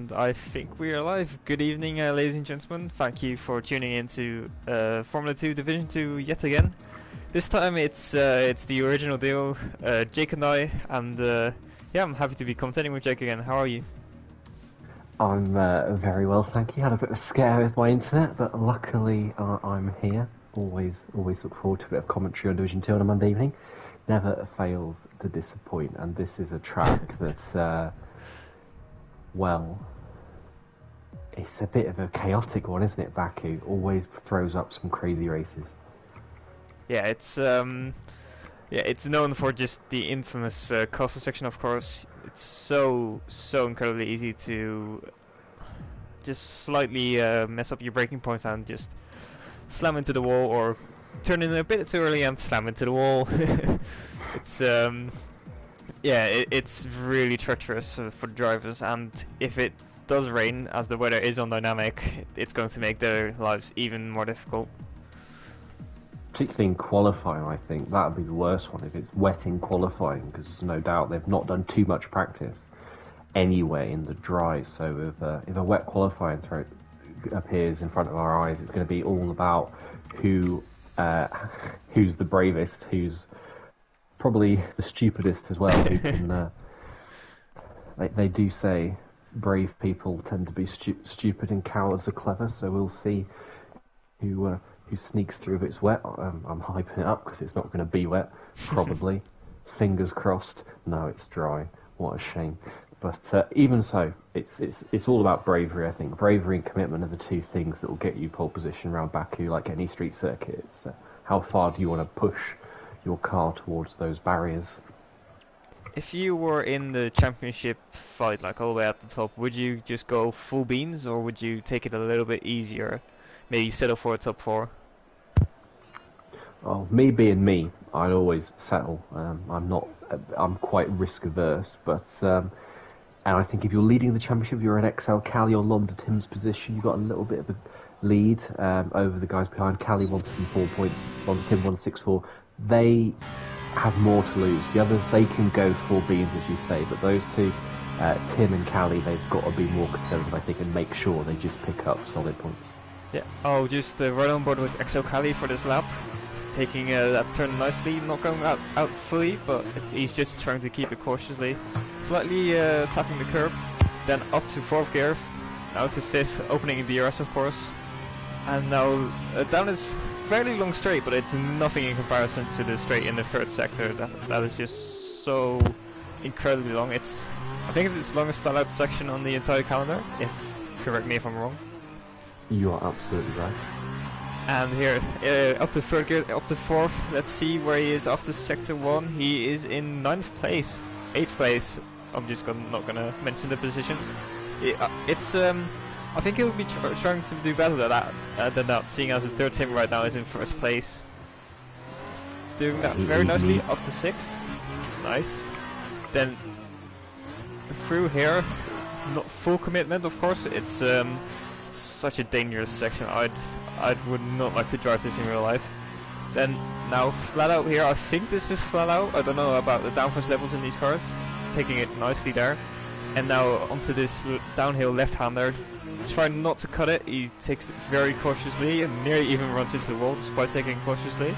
And I think we are live. Good evening, ladies and gentlemen. Thank you for tuning in to Formula 2 Division 2 yet again. This time it's the original deal, Jake and I, and yeah, I'm happy to be commentating with Jake again. How are you? I'm very well, thank you. Had a bit of a scare with my internet, but luckily I'm here. Always look forward to a bit of commentary on Division 2 on a Monday evening. Never fails to disappoint, and this is a track that, well, it's a bit of a chaotic one, isn't it, Baku? Always throws up some crazy races. Yeah, it's known for just the infamous coastal section, of course. It's so incredibly easy to just slightly mess up your braking points and just slam into the wall, or turn in a bit too early and slam into the wall. It's it's really treacherous for drivers, and if it does rain, as the weather is undynamic, it's going to make their lives even more difficult. Particularly in qualifying, I think that would be the worst one if it's wet in qualifying, because there's no doubt they've not done too much practice anyway in the dry. So if a wet qualifying throw appears in front of our eyes, it's going to be all about who's the bravest, who's probably the stupidest as well. Who can, they do say brave people tend to be stupid and cowards are clever. So we'll see who sneaks through if it's wet. I'm hyping it up because it's not going to be wet, probably. Fingers crossed. No, it's dry. What a shame. But even so, it's all about bravery, I think. Bravery and commitment are the two things that will get you pole position around Baku, like any street circuit. It's how far do you want to push your car towards those barriers? If you were in the championship fight, like all the way at the top, would you just go full beans, or would you take it a little bit easier? Maybe settle for a top 4? Oh, me being me, I'd always settle. I'm quite risk averse, but and I think if you're leading the championship, you're in XL Cali or Londa Tim's position, you've got a little bit of a lead over the guys behind. Cali 174 points, Londa Tim 164. They have more to lose. The others, they can go full beans, as you say, but those two, Tim and Cali, they've got to be more conservative, I think, and make sure they just pick up solid points. Yeah. Oh, just right on board with XL Cali for this lap. Taking that turn nicely, not going out fully, but he's just trying to keep it cautiously. Slightly tapping the curb, then up to 4th gear, now to 5th, opening the DRS of course. And now down this fairly long straight, but it's nothing in comparison to the straight in the 3rd sector. That is just so incredibly long. I think it's its longest flat out section on the entire calendar, correct me if I'm wrong. You are absolutely right. And here, up to 3rd gear, up to 4th, let's see where he is after Sector 1. He is in 9th place, 8th place. I'm just not going to mention the positions. I think he'll be trying to do better than that, seeing as the 3rd team right now is in 1st place. Doing that very nicely, up to 6th. Nice. Then through here, not full commitment of course, it's such a dangerous section. I would not like to drive this in real life. Then now flat out here, I think this is flat out. I don't know about the downforce levels in these cars. Taking it nicely there. And now onto this downhill left-hander. Trying not to cut it, he takes it very cautiously and nearly even runs into the wall despite taking it cautiously.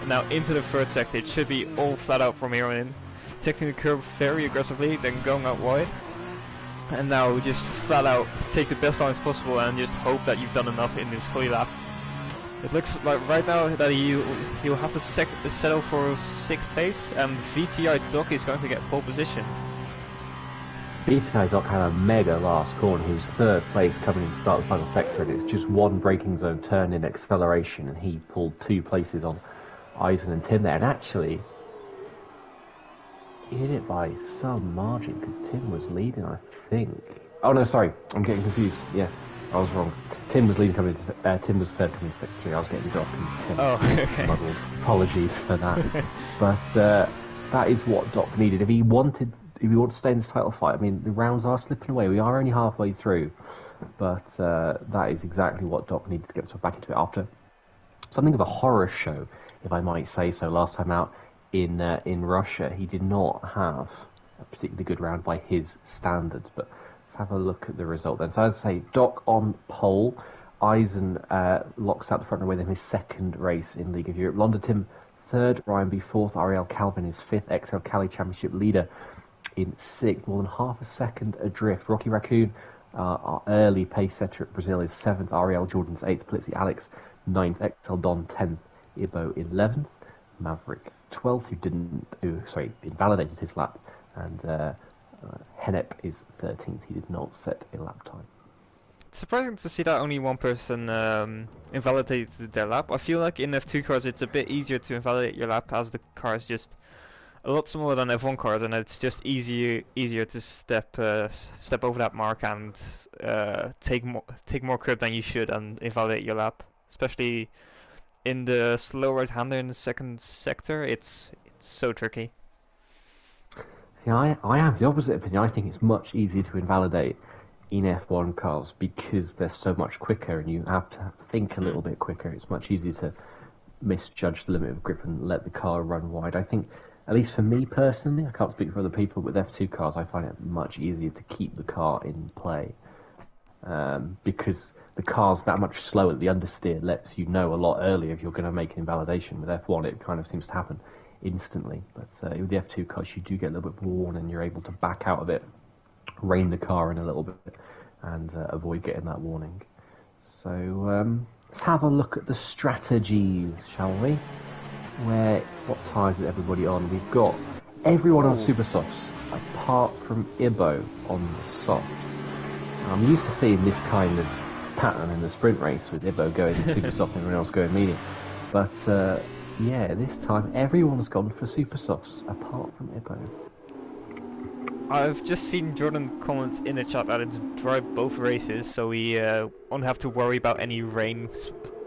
And now into the 3rd sector, it should be all flat out from here on in. Taking the curb very aggressively, then going out wide. And now just flat out take the best lines possible and just hope that you've done enough in this holy lap. It looks like right now that he'll have to settle for 6th place, and VTI Doc is going to get pole position. VTI Doc had a mega last corner. He was 3rd place coming in to start the final sector, and it's just one braking zone turn in acceleration, and he pulled 2 places on Eisen and Tim there. And actually, he did it by some margin because Tim was leading, I think. Oh no, sorry, I'm getting confused. Yes, I was wrong. Tim was leading coming into Tim was 3rd coming to sector 3. I was getting Doc and Tim. Oh, okay. Muddled. Apologies for that. But that is what Doc needed. If he wanted to stay in this title fight, I mean, the rounds are slipping away. We are only halfway through, but that is exactly what Doc needed to get himself back into it after something of a horror show, if I might say so. Last time out in Russia, he did not have a particularly good round by his standards, but let's have a look at the result then. So as I say, Doc on pole. Eisen locks out the front away then his second race in League of Europe. Londotim third, Ryan B fourth, Ariel Calvin is fifth, XL Cali Championship leader in sixth, more than half a second adrift. Rocky Raccoon, our early pace setter at Brazil, is seventh, Ariel Jordan's eighth, Plitzy Alex ninth, XL Don 10th, Ibo 11th, Maverick 12th, who invalidated his lap, and Hennep is 13th. He did not set a lap time. It's surprising to see that only one person invalidated their lap. I feel like in F2 cars it's a bit easier to invalidate your lap, as the car is just a lot smaller than F1 cars, and it's just easier to step over that mark and take more grip than you should and invalidate your lap. Especially in the slow right-hander in the second sector, it's so tricky. See, I have the opposite opinion. I think it's much easier to invalidate in F1 cars because they're so much quicker and you have to think a little bit quicker. It's much easier to misjudge the limit of grip and let the car run wide. I think, at least for me personally, I can't speak for other people, but with F2 cars I find it much easier to keep the car in play because the car's that much slower. The understeer lets you know a lot earlier if you're going to make an invalidation. With F1 it kind of seems to happen instantly, but with the F2 cars you do get a little bit more warning and you're able to back out a bit, rein the car in a little bit and avoid getting that warning. So let's have a look at the strategies, shall we? What tyres is everybody on? We've got everyone on super softs apart from Ibo on the soft. I'm used to seeing this kind of pattern in the sprint race with Ibo going super soft and everyone else going medium, but yeah, this time everyone's gone for super softs apart from Ibo. I've just seen Jordan comment in the chat that it's dry both races, so we won't have to worry about any rain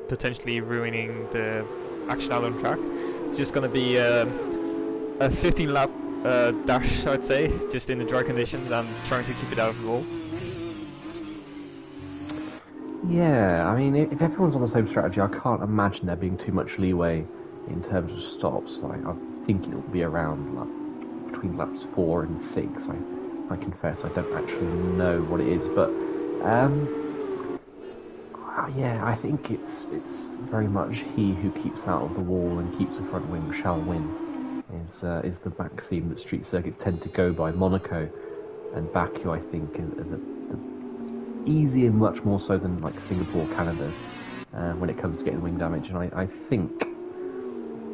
potentially ruining the action out on track. It's just going to be a 15 lap dash, I'd say, just in the dry conditions and trying to keep it out of the wall. Yeah, I mean, if everyone's on the same strategy, I can't imagine there being too much leeway in terms of stops. I think it'll be around between laps 4 and 6. I confess I don't actually know what it is, but yeah, I think it's very much he who keeps out of the wall and keeps the front wing shall win. Is the maxim that street circuits tend to go by. Monaco and Baku, I think, are the easier, much more so than like Singapore, Canada, when it comes to getting wing damage. And I think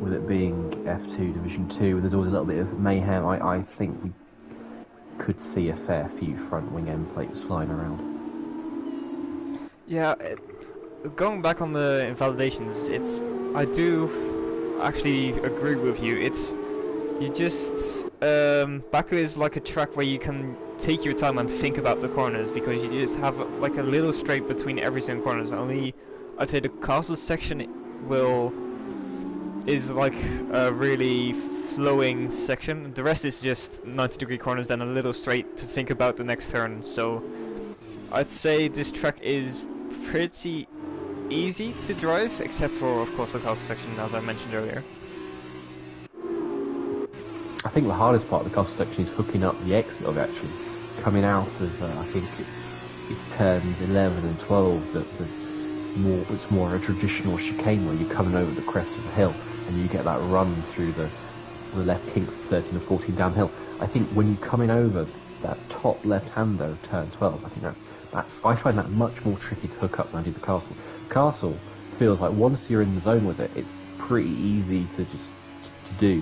with it being F2 Division 2, there's always a little bit of mayhem. I think we could see a fair few front wing end plates flying around. Yeah, going back on the invalidations, I do actually agree with you. Baku is like a track where you can take your time and think about the corners, because you just have like a little straight between every single corners. Only, I'd say the castle section is like a really flowing section. The rest is just 90-degree corners, then a little straight to think about the next turn. So I'd say this track is pretty easy to drive, except for, of course, the castle section, as I mentioned earlier. I think the hardest part of the castle section is hooking up the exit of actually coming out of I think it's turns 11 and 12 it's more a traditional chicane where you're coming over the crest of the hill and you get that run through the left kinks of 13 and 14 downhill. I think when you're coming over that top left hander of turn 12, I think I find that much more tricky to hook up than I do the castle. Castle feels like once you're in the zone with it, it's pretty easy to do.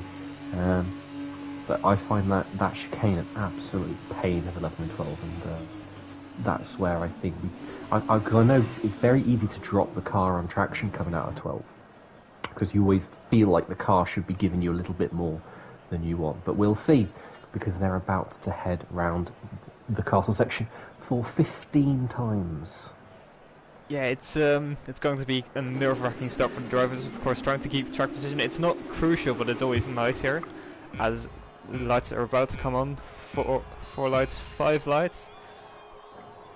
But I find that chicane an absolute pain of 11 and 12, and that's where I think because I know it's very easy to drop the car on traction coming out of 12, because you always feel like the car should be giving you a little bit more than you want. But we'll see, because they're about to head round the castle section for 15 times. Yeah, it's going to be a nerve-wracking start for the drivers, of course, trying to keep track position. It's not crucial, but it's always nice here, as lights are about to come on. 4 lights, 5 lights.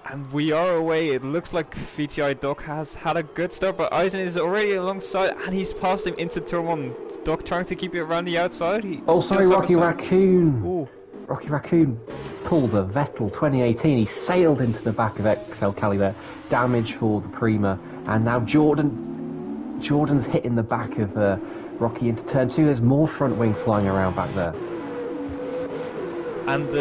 And we are away. It looks like VTI Doc has had a good start, but Eisen is already alongside, and he's passed him into turn 1. Doc trying to keep it around the outside. Sorry, Rocky Raccoon. Ooh. Rocky Raccoon pull the Vettel 2018. He sailed into the back of XL Cali there. Damage for the Prima. And now Jordan's hitting the back of Rocky into turn 2. There's more front wing flying around back there. And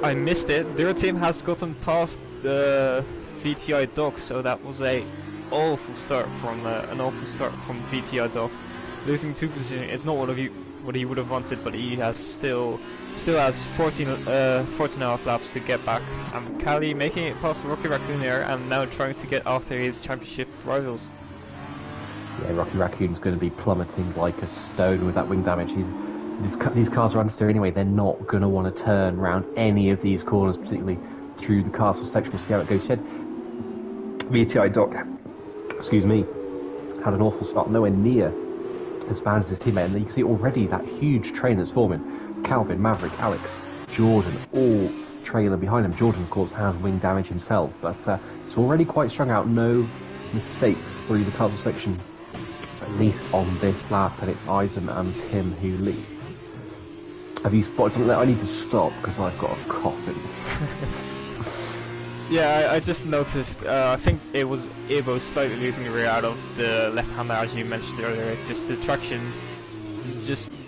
I missed it. Their team has gotten past the VTI Doc, so that was an awful start from VTI Doc. Losing 2 positions, it's not what he would have wanted, but he has still has 14 and a half laps to get back. And Cali making it past Rocky Raccoon there, and now trying to get after his championship rivals. Yeah, Rocky Raccoon's going to be plummeting like a stone with that wing damage. These cars are understeer anyway. They're not going to want to turn around any of these corners, particularly through the castle section. We'll see how it goes. VTI Doc, excuse me, had an awful start, nowhere near as bad as his teammate. And you can see already that huge train that's forming. Calvin, Maverick, Alex, Jordan, all trailing behind him. Jordan, of course, has wing damage himself, but it's already quite strung out. No mistakes through the castle section, at least on this lap, and it's Eisen and Tim who lead. Have you spotted something there? I need to stop because I've got a cough. Yeah, I just noticed. I think it was Ibo slightly losing the rear out of the left-hander, as you mentioned earlier. Just the traction,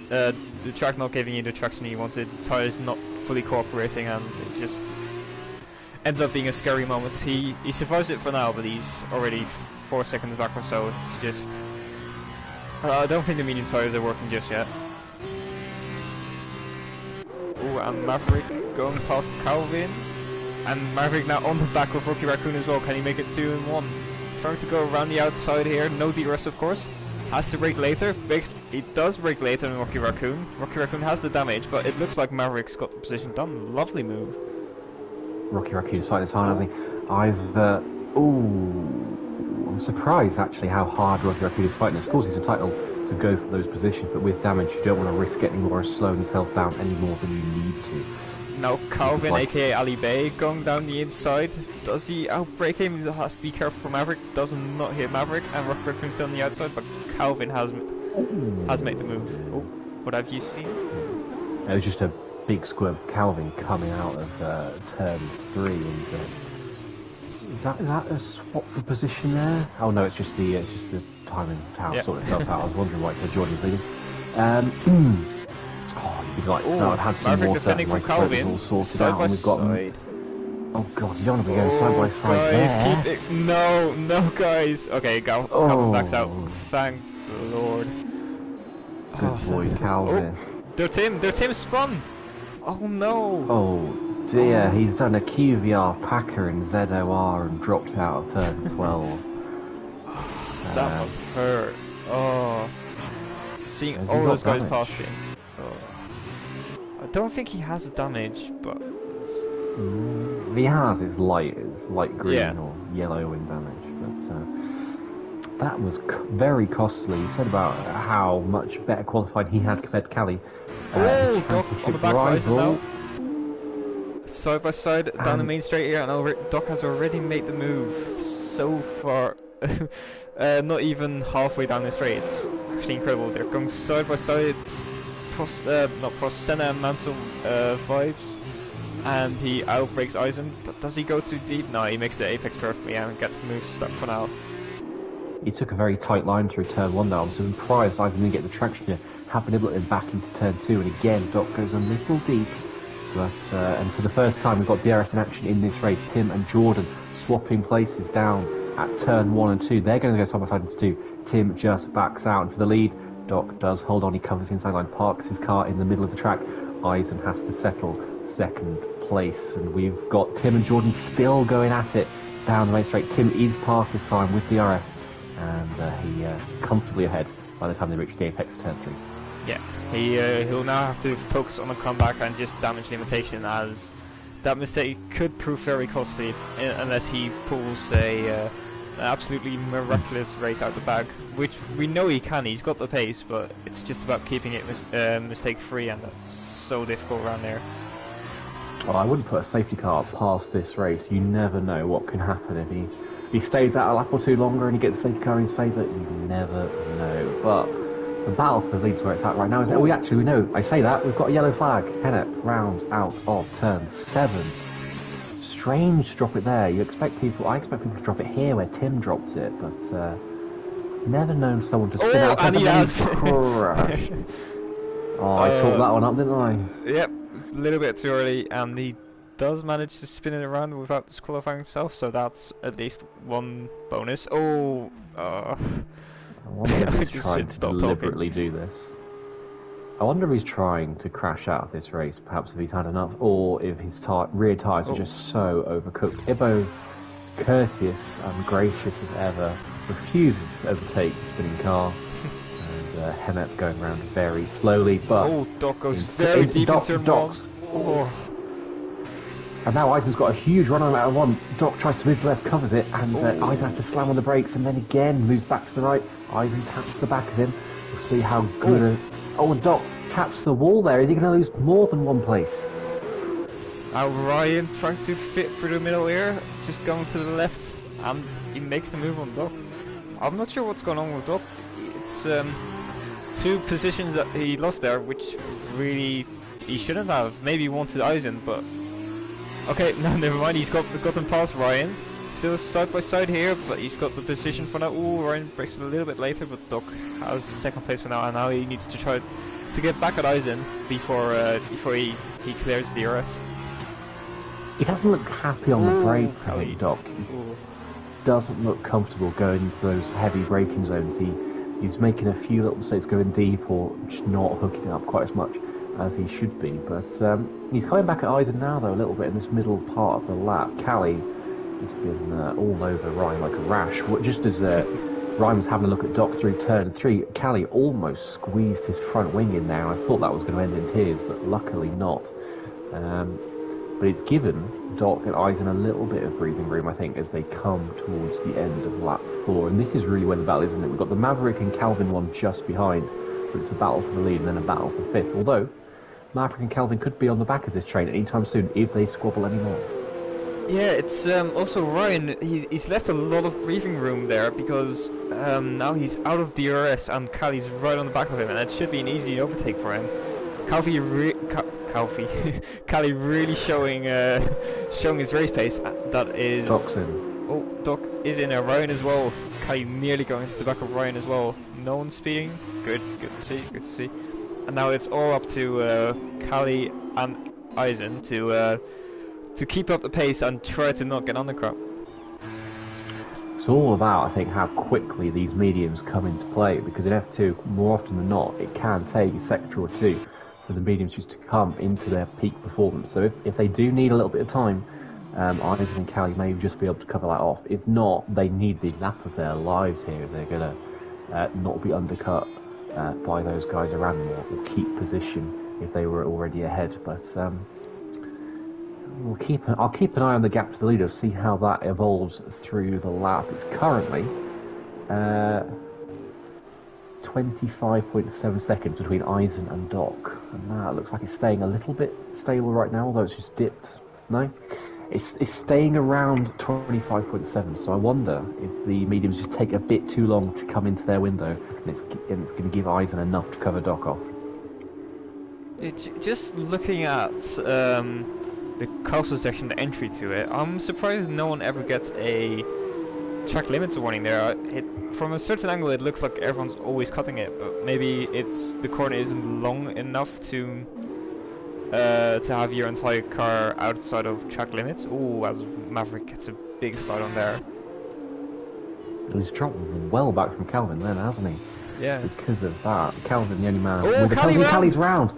the track not giving you the traction you wanted. The tires not fully cooperating, and it just ends up being a scary moment. He survives it for now, but he's already 4 seconds back or so. It's just I don't think the medium tires are working just yet. Oh, and Maverick going past Calvin. And Maverick now on the back of Rocky Raccoon as well. Can he make it 2 and 1? Trying to go around the outside here. No DRS, of course. Has to brake later. He does brake later than Rocky Raccoon. Rocky Raccoon has the damage, but it looks like Maverick's got the position done. Lovely move. Rocky Raccoon's fighting this hard, I think. I'm surprised actually how hard Rocky Raccoon is fighting. Of course, he's entitled to go for those positions, but with damage, you don't want to risk getting more and slowing yourself down any more than you need to. Now Calvin, aka Ali Bay, going down the inside. Does he outbrake him? He has to be careful for Maverick. Does not hit Maverick, and Rocky Raccoon's down the outside, but Calvin has made the move. Oh, what have you seen? It was just a big squib. Calvin coming out of turn 3, and is that a swap for position there? Oh no, it's just the timing tower sort itself out. I was wondering why it said Jordan's leading. You'd like to know I've had some Maverick water defending and my from throat is Calvin. all sorted Side out, by and we've got. side. Oh god, you don't want to be going side by side guys, there. keep it. No, guys. Okay, Calvin backs out. Thank the Lord. Good boy, Calvin. Their team spun. Oh no. Oh dear, he's done a QVR Packer in ZOR and dropped out of turn 12. That must hurt. Oh, seeing all those guys past him. I don't think he has damage, but if he has, it's light green or yellow wing damage. But that was very costly. He said about how much better qualified he had compared to Cali. Doc on the back rival now. Side by side down the main straight here, and Doc has already made the move so far. Not even halfway down the straight. It's actually incredible. They're going side by side. Senna and Mansell vibes, and he outbreaks Eisen, but does he go too deep? No, he makes the apex perfectly and gets the move stuck for now. He took a very tight line through turn 1 though. I'm surprised Eisen didn't get the traction here. Have been able to back into turn 2, and again Doc goes a little deep, but and for the first time we've got DRS in action in this race. Tim and Jordan swapping places down at turn 1 and 2. They're going to go side by side into 2. Tim just backs out, and for the lead Doc does hold on. He covers the inside line, parks his car in the middle of the track. Eisen has to settle second place, and we've got Tim and Jordan still going at it down the main straight. Tim is past this time with the RS, and he comfortably ahead by the time they reach the apex of turn 3. Yeah, he'll now have to focus on a comeback and just damage limitation, as that mistake could prove very costly unless he pulls an absolutely miraculous race out the bag, which we know he can. He's got the pace, but it's just about keeping it mistake free, and that's so difficult around there. Well, I wouldn't put a safety car past this race. You never know what can happen if he stays out a lap or two longer and he gets the safety car in his favour. You never know. But The battle for the lead's where it's at right now, isn't it? We know. I say that. We've got a yellow flag. Hennep round out of turn 7. Strange to drop it there. I expect people to drop it here where Tim dropped it, but never known someone to spin out and he has. Crash. I talked that one up, didn't I? Yep, a little bit too early, and he does manage to spin it around without disqualifying himself, so that's at least one bonus. I wonder if he's trying to deliberately do this. I wonder if he's trying to crash out of this race, perhaps if he's had enough, or if his rear tyres are just so overcooked. Ibbo, courteous and gracious as ever, refuses to overtake the spinning car. And Hennep going around very slowly, but... Doc goes very deep into Doc's. And now Eisen's got a huge run on out of 1. Doc tries to move to the left, covers it, and Eisen has to slam on the brakes, and then again moves back to the right. Eisen taps the back of him. We'll see how good and Doc taps the wall there. Is he going to lose more than one place? Now Ryan trying to fit through the middle here, just going to the left, and he makes the move on Doc. I'm not sure what's going on with Doc. It's 2 positions that he lost there, which really he shouldn't have. Maybe one to Eisen, but... Okay, no, never mind. He's gotten past Ryan. Still side by side here, but he's got the position for now. Ooh, Ryan breaks it a little bit later, but Doc has second place for now, and now he needs to try to get back at Eisen before he clears the DRS. He doesn't look happy on the brakes, I think, Doc. He doesn't look comfortable going into those heavy braking zones. He's making a few little mistakes going deep, or just not hooking it up quite as much as he should be. But he's coming back at Eisen now, though, a little bit in this middle part of the lap. Callie has been all over Ryan like a rash. Just as Ryan was having a look at Doc through turn 3, Callie almost squeezed his front wing in there. I thought that was going to end in tears, but luckily not. But it's given Doc and Eisen a little bit of breathing room, I think, as they come towards the end of lap 4. And this is really where the battle is, isn't it? We've got the Maverick and Calvin one just behind, but it's a battle for the lead and then a battle for 5th. Although, Maverick and Calvin could be on the back of this train anytime soon if they squabble anymore. Yeah, it's also Ryan. He's left a lot of breathing room there because now he's out of DRS and Callie's right on the back of him, and it should be an easy overtake for him. Callie really showing his race pace. That is. Doc's in. Oh, Doc is in there. Ryan as well. Callie nearly going into the back of Ryan as well. No one speeding. Good to see. Good to see. And now it's all up to Callie and Eisen to keep up the pace and try to not get undercut. It's all about, I think, how quickly these mediums come into play, because in F2, more often than not, it can take a sector or two for the mediums just to come into their peak performance. So if they do need a little bit of time, Eisen and Callie may just be able to cover that off. If not, they need the lap of their lives here. They're going to not be undercut by those guys around them, or keep position if they were already ahead. But I'll keep an eye on the gap to the leader, see how that evolves through the lap. It's currently 25.7 seconds between Eisen and Doc, and that looks like it's staying a little bit stable right now, although it's just dipped. No, it's staying around 25.7. So I wonder if the mediums just take a bit too long to come into their window, and it's going to give Eisen enough to cover Doc off. Just looking at the coastal section, the entry to it, I'm surprised no one ever gets a track limits warning there. From a certain angle it looks like everyone's always cutting it, but maybe the corner isn't long enough to have your entire car outside of track limits. Ooh, as Maverick gets a big slide on there. He's dropped well back from Calvin then, hasn't he? Yeah. Because of that, Calvin the only man. Oh, Callie's round.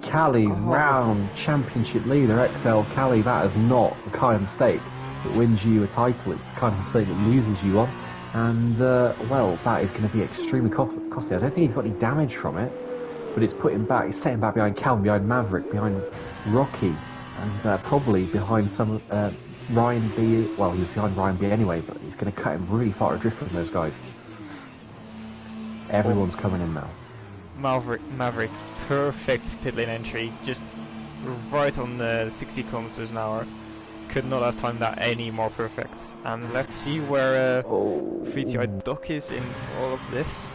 Callie's round championship leader, XL Callie. That is not the kind of mistake that wins you a title. It's the kind of mistake that loses you one. And well, that is going to be extremely costly. I don't think he's got any damage from it, but it's put him back. It's set him back behind Calvin, behind Maverick, behind Rocky, and probably behind some Ryan B. Well, he was behind Ryan B anyway, but he's going to cut him really far adrift from those guys. Everyone's coming in now. Maverick, perfect pit lane entry, just right on the 60 kilometers an hour. Could not have timed that any more perfect. And let's see where 3TI Doc is in all of this.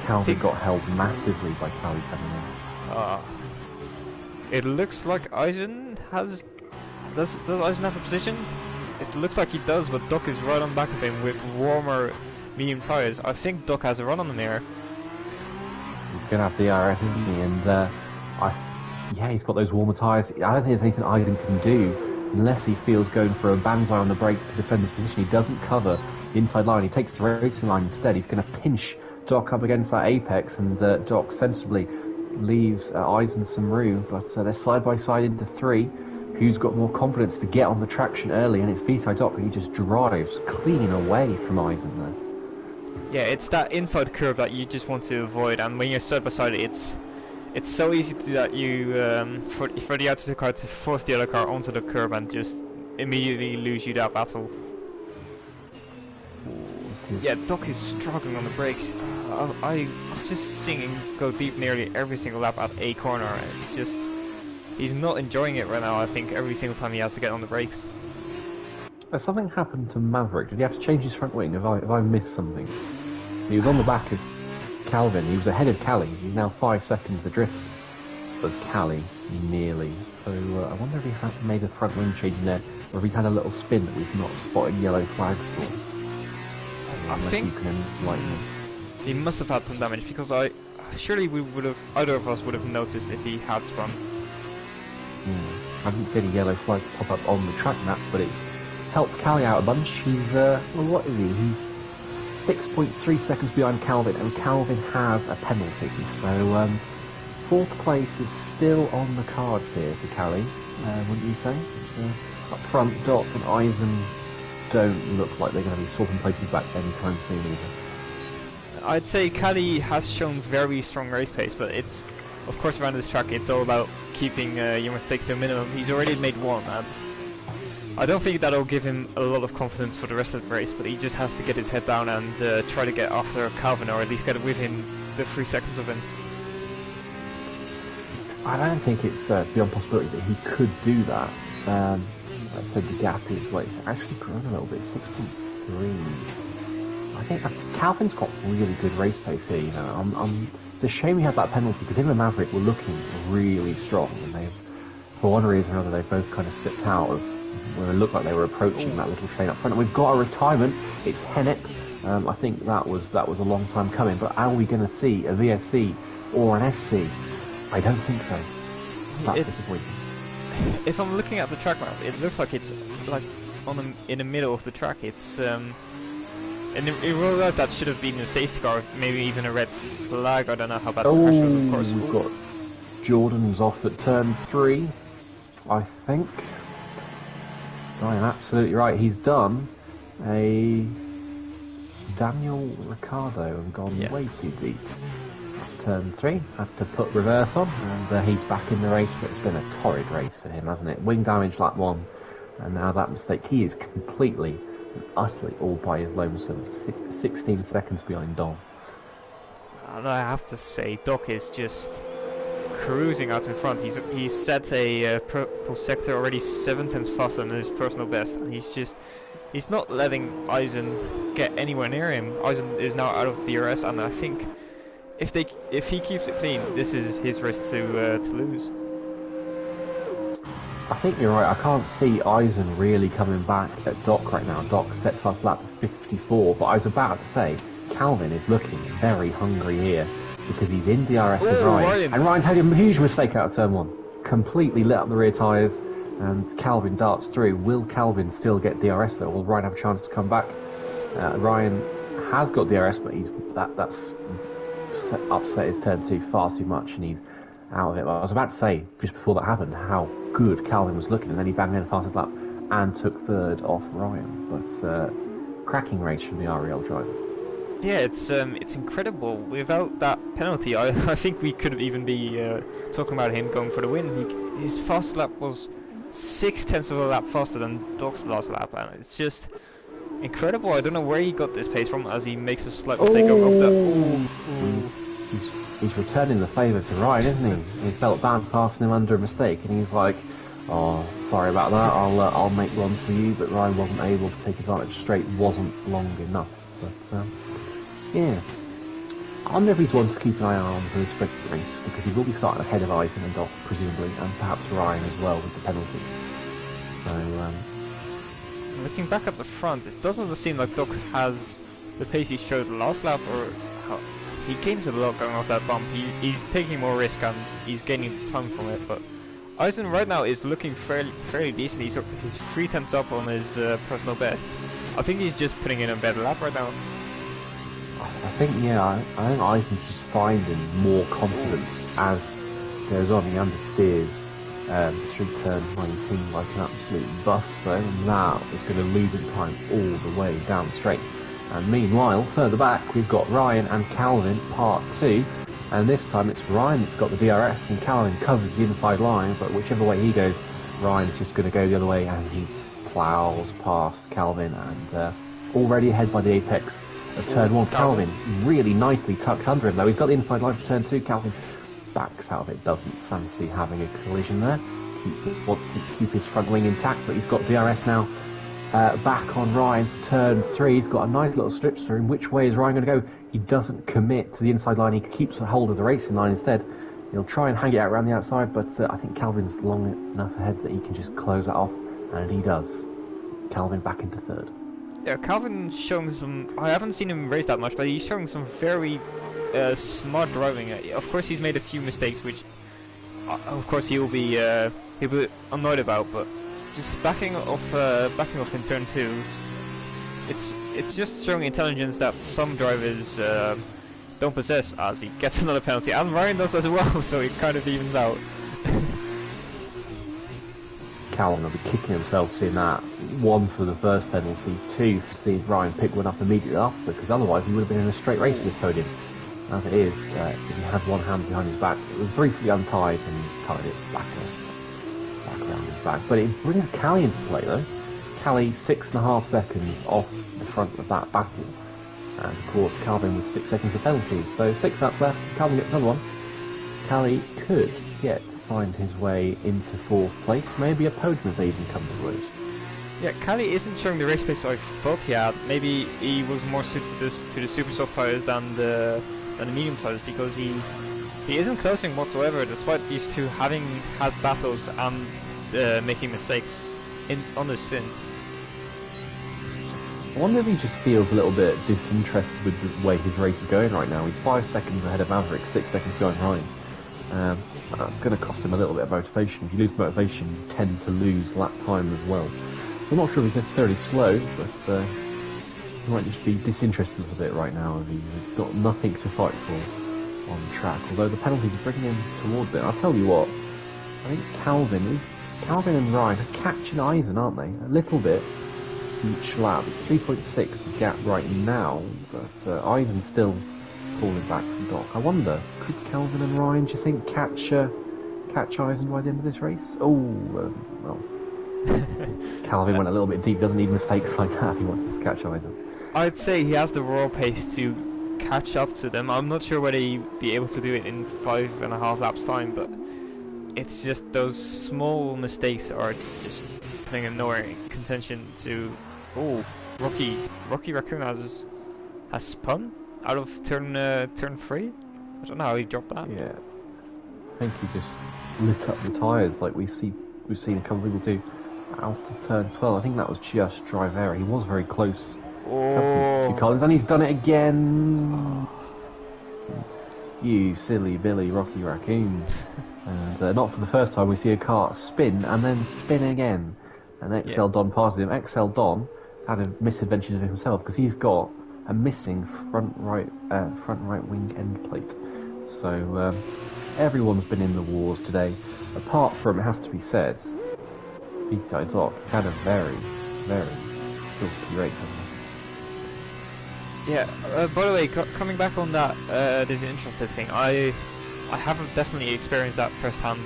Calvin got held massively by Cali coming in. It looks like Eisen has... Does Eisen have a position? It looks like he does, but Doc is right on back of him with warmer medium tyres. I think Doc has a run on the mirror. He's going to have the RS, isn't he? And yeah, he's got those warmer tyres. I don't think there's anything Eisen can do unless he feels going for a banzai on the brakes to defend his position. He doesn't cover the inside line. He takes the racing line instead. He's going to pinch Doc up against that apex, and Doc sensibly leaves Eisen some room. But they're side by side into 3. Who's got more confidence to get on the traction early, and it's Vitaly Doc, and he just drives clean away from Eisen there. Yeah, it's that inside curve that you just want to avoid, and when you're side by side, it's so easy to do that. You for the outside car to force the other car onto the curb and just immediately lose you that battle. Yeah, Doc is struggling on the brakes. I'm just seeing him go deep nearly every single lap at a corner. It's just... He's not enjoying it right now, I think, every single time he has to get on the brakes. Has something happened to Maverick? Did he have to change his front wing? Have I missed something? He was on the back of Calvin. He was ahead of Cali. He's now 5 seconds adrift of Cali, nearly. So I wonder if he's made a front wing change in there, or if he's had a little spin that we've not spotted yellow flags for. I think you can enlighten him. He must have had some damage, because surely we would have, either of us would have noticed if he had spun. I haven't seen a yellow flag pop up on the track map, but it's helped Cali out a bunch. He's, well, what is he? He's 6.3 seconds behind Calvin, and Calvin has a penalty. So, 4th place is still on the cards here for Cali, wouldn't you say? Up front, Doc and Eisen don't look like they're going to be swapping places back anytime soon either. I'd say Cali has shown very strong race pace, but it's... Of course, around this track, it's all about keeping your mistakes to a minimum. He's already made 1, and I don't think that'll give him a lot of confidence for the rest of the race, but he just has to get his head down and try to get after Calvin, or at least get within the 3 seconds of him. I don't think it's beyond possibility that he could do that. I said the gap is, well, it's actually grown a little bit, 6.3. I think Calvin's got really good race pace here, you know. It's a shame he had that penalty, because him and Maverick were looking really strong, and they've, for one reason or another, they've both kind of slipped out of where it looked like they were approaching that little train up front. And we've got a retirement. It's Hennick. I think that was a long time coming, but are we going to see a VSC or an SC? I don't think so. That's disappointing. If I'm looking at the track map, it looks like it's like in the middle of the track. It's and in real life that should have been a safety car, maybe even a red flag. I don't know how bad the pressure was, of course. We've got Jordan's off at turn 3, I think. Ryan, absolutely right. He's done a Daniel Ricciardo and gone way too deep. Turn 3, had to put reverse on, and he's back in the race. But it's been a torrid race for him, hasn't it? Wing damage lap 1, and now that mistake. He is completely and utterly all by his lonesome, 16 seconds behind Dom. And I have to say, Doc is just cruising out in front. He's set a purple sector already 7 tenths faster than his personal best, and he's not letting Eisen get anywhere near him. Eisen is now out of DRS, and I think if he keeps it clean, this is his race to lose. I think you're right. I can't see Eisen really coming back at Doc right now. Doc sets fast lap 54, but I was about to say Calvin is looking very hungry here because he's in DRS with Ryan. And Ryan's had a huge mistake out of turn 1. Completely lit up the rear tyres, and Calvin darts through. Will Calvin still get DRS though? Will Ryan have a chance to come back? Ryan has got DRS, but that's upset his turn 2 far too much, and he's out of it. Well, I was about to say, just before that happened, how good Calvin was looking, and then he banged in the fastest lap and took 3rd off Ryan. But cracking race from the REL driver. Yeah, it's incredible. Without that penalty, I think we could even be talking about him going for the win. His fast lap was 6 tenths of a lap faster than Doc's last lap, and it's just incredible. I don't know where he got this pace from, as he makes a slight mistake of that. He's returning the favour to Ryan, isn't he? He felt bad passing him under a mistake, and he's like, "Oh, sorry about that. I'll make one for you." But Ryan wasn't able to take advantage. Straight wasn't long enough. But yeah, I wonder if he's one to keep an eye on for the sprint race, because he will be starting ahead of Eisen and Doc, presumably, and perhaps Ryan as well with the penalty. So, looking back at the front, it doesn't seem like Doc has the pace he showed last lap, or how he gains a lot going off that bump. He's taking more risk and he's gaining time from it, but Eisen right now is looking fairly decent. He's 3/10 up on his personal best. I think he's just putting in a better lap right now. I think, yeah, I think Eisen's just finding more confidence as goes on. He understeers through turn 19 like an absolute bus though, and that is going to lose him time all the way down straight. And meanwhile, further back, we've got Ryan and Calvin, part 2, and this time it's Ryan that's got the DRS, and Calvin covers the inside line, but whichever way he goes, Ryan's just going to go the other way, and he ploughs past Calvin, and already ahead by the apex of turn 1. Calvin really nicely tucked under him though. He's got the inside line for turn 2. Calvin backs out of it, doesn't fancy having a collision there. Wants to keep his front wing intact, but he's got DRS now. Back on Ryan for turn 3. He's got a nice little stretch through him. Which way is Ryan going to go? He doesn't commit to the inside line. He keeps a hold of the racing line instead. He'll try and hang it out around the outside, but I think Calvin's long enough ahead that he can just close that off, and he does. Calvin back into third. Yeah, Calvin's showing some... I haven't seen him race that much, but he's showing some very smart driving. Of course, he's made a few mistakes, which, of course, he'll be annoyed about. But just backing off in turn 2, it's just showing intelligence that some drivers don't possess. As he gets another penalty, and Ryan does as well, so it kind of evens out. Calvin will be kicking himself seeing that. 1 for the first penalty, 2 for seeing Ryan pick one up immediately after, because otherwise he would have been in a straight race with this podium. As it is, if he had one hand behind his back, it was briefly untied and he tied it back around his back. But it brings Callie into play though. Callie 6.5 seconds off the front of that battle. And of course Calvin with 6 seconds of penalties. So 6 laps left, Calvin gets another one. Callie could yet find his way into 4th place. Maybe a podium if they even come to it. Yeah, Callie isn't showing the race pace I thought he had. Maybe he was more suited to the super soft tyres than the medium tyres, because he isn't closing whatsoever, despite these two having had battles and making mistakes on the stint. I wonder if he just feels a little bit disinterested with the way his race is going right now. He's 5 seconds ahead of Maverick, 6 seconds behind Ryan. That's going to cost him a little bit of motivation. If you lose motivation, you tend to lose lap time as well. I'm not sure if he's necessarily slow, but he might just be disinterested a little bit right now. He's got nothing to fight for on track, although the penalties are bringing him towards it. I'll tell you what, I think Calvin and Ryan are catching Eisen, aren't they? A little bit each lap. It's 3.6 the gap right now, but Eisen's still falling back from Doc. I wonder, could Calvin and Ryan, do you think, catch Eisen by the end of this race? Oh, well. Calvin went a little bit deep, doesn't need mistakes like that if he wants to catch Eisen. I'd say he has the raw pace to catch up to them. I'm not sure whether he'd be able to do it in 5.5 laps time, but it's just those small mistakes are just putting him nowhere in contention to... Oh, Rocky Raccoon has spun out of turn 3? I don't know how he dropped that. Yeah, I think he just lit up the tyres like we've seen a couple of people do out of turn 12. I think that was just drive error. He was very close. To Collins, and he's done it again. You silly Billy Rocky Raccoon. And not for the first time we see a car spin and then spin again. And XL Don passes him. XL Don had a misadventure of himself because he's got a missing front right wing end plate. So everyone's been in the wars today. Apart from, it has to be said, B-Side Doc had a very, very silky race, hasn't he? Yeah, by the way, coming back on that, there's an interesting thing. I have definitely experienced that firsthand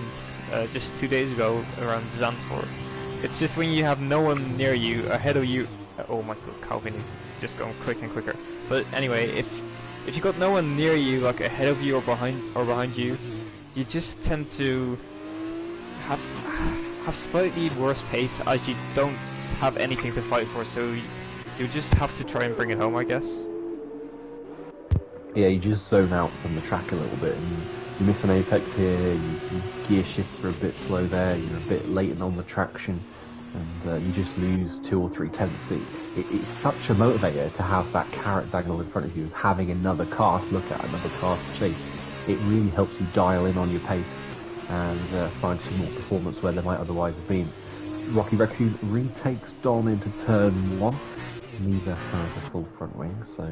just 2 days ago around Zandvoort. It's just when you have no one near you, ahead of you... oh my god, Calvin is just going quick and quicker. But anyway, if you got no one near you, like ahead of you or behind you, you just tend to have slightly worse pace as you don't have anything to fight for, so you just have to try and bring it home, I guess. Yeah, you just zone out from the track a little bit, and you miss an apex here. Your gear shifts are a bit slow there. You're a bit late on the traction, and you just lose 2 or 3 tenths. It's such a motivator to have that carrot dangle in front of you, having another car to look at, another car to chase. It really helps you dial in on your pace and find some more performance where there might otherwise have been. Rocky Raccoon retakes Don into turn 1. Neither has a full front wing, so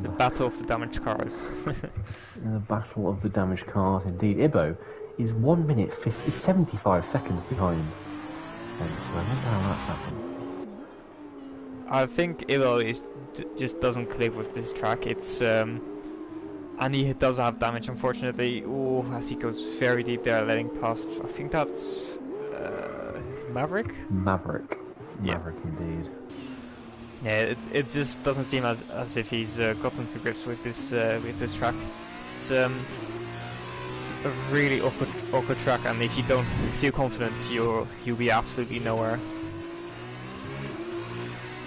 the battle of the damaged cars. the battle of the damaged cars, indeed. Ibo is 1 minute 75 seconds behind. And so I wonder how that's happened. I think Ibo just doesn't click with this track. It's and he does have damage, unfortunately. Ooh, as he goes very deep there, letting past. I think that's Maverick. Maverick, Yeah. indeed. Yeah, it just doesn't seem as if he's gotten to grips with this track. It's a really awkward track, and if you don't feel confident, you'll be absolutely nowhere.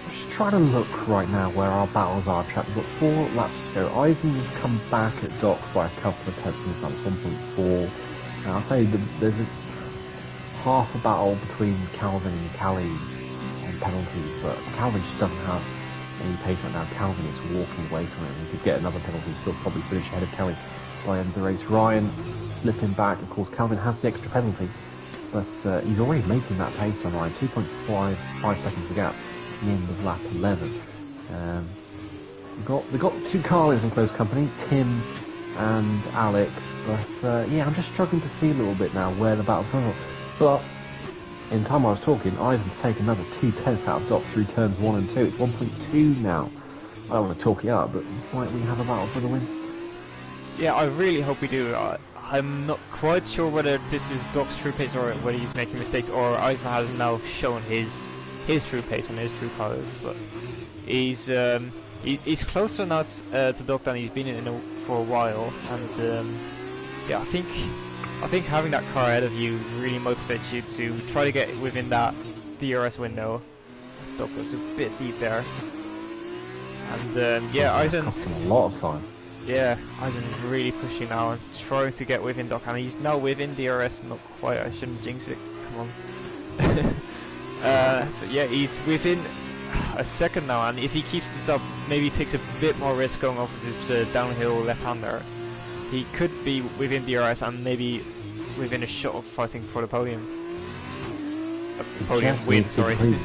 Just trying to look right now where our battles are trapped. We've got 4 laps to go. Eisen's come back at Doc by a couple of tenths, and that's 1.4. Now I'll say there's half a battle between Calvin and Callie on penalties, but Calvin just doesn't have any pace right now. Calvin is walking away from it. He could get another penalty, still probably finish ahead of Kelly by end of the race. Ryan slipping back. Of course, Calvin has the extra penalty, but he's already making that pace on Ryan. 2.5 seconds the gap at the end of lap 11. We've got 2 Carlins in close company, Tim and Alex, but yeah, I'm just struggling to see a little bit now where the battle's going on. But in time I was talking, Ivan's taken another 2 tenths out of Doc through turns 1 and 2. It's 1.2 now. I don't want to talk it up, but might we have a battle for the win? Yeah, I really hope we do. I'm not quite sure whether this is Doc's true pace or whether he's making mistakes, or Eisen has now shown his true pace and his true colours. But he's closer now to Doc than he's been in for a while, and yeah, I think having that car ahead of you really motivates you to try to get within that DRS window. As Doc goes a bit deep there, and yeah, Eisen cost him a lot of time. Yeah, Eisen is really pushing now and trying to get within Doc, and he's now within DRS. Not quite. I shouldn't jinx it. Come on. But yeah, he's within a second now, and if he keeps this up, maybe he takes a bit more risk going off with this downhill left-hander. He could be within DRS and maybe within a shot of fighting for the podium. Podium win, sorry. He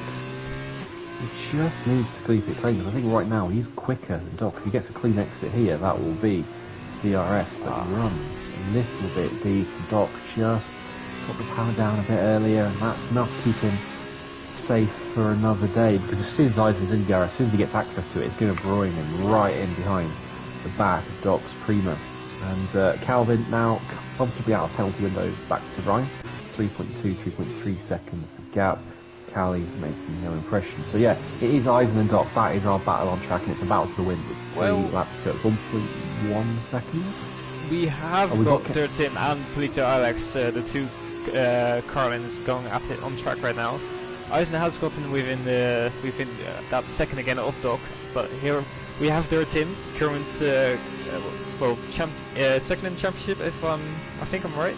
just needs to keep it clean, because I think right now he's quicker than Doc. If he gets a clean exit here, that will be DRS, but he runs a little bit deep. Doc just got the power down a bit earlier, and that's enough to keep him safe for another day, because as soon as Eisen's in DRS, as soon as he gets access to it, it's going to bring him right in behind the back of Doc's Prima. And Calvin now comfortably out of penalty window, back to Ryan. 3.2, 3.3 seconds gap. Callie making no impression. So yeah, it is Eisen and Doc. That is our battle on track, and it's a battle for the win with 3 laps to go. 1.1 seconds. We have got Dirt Tim and Polito Alex, the 2 Carlins going at it on track right now. Eisen has gotten within that second again of Doc, but here we have Dirt Tim, current second in championship. I think I'm right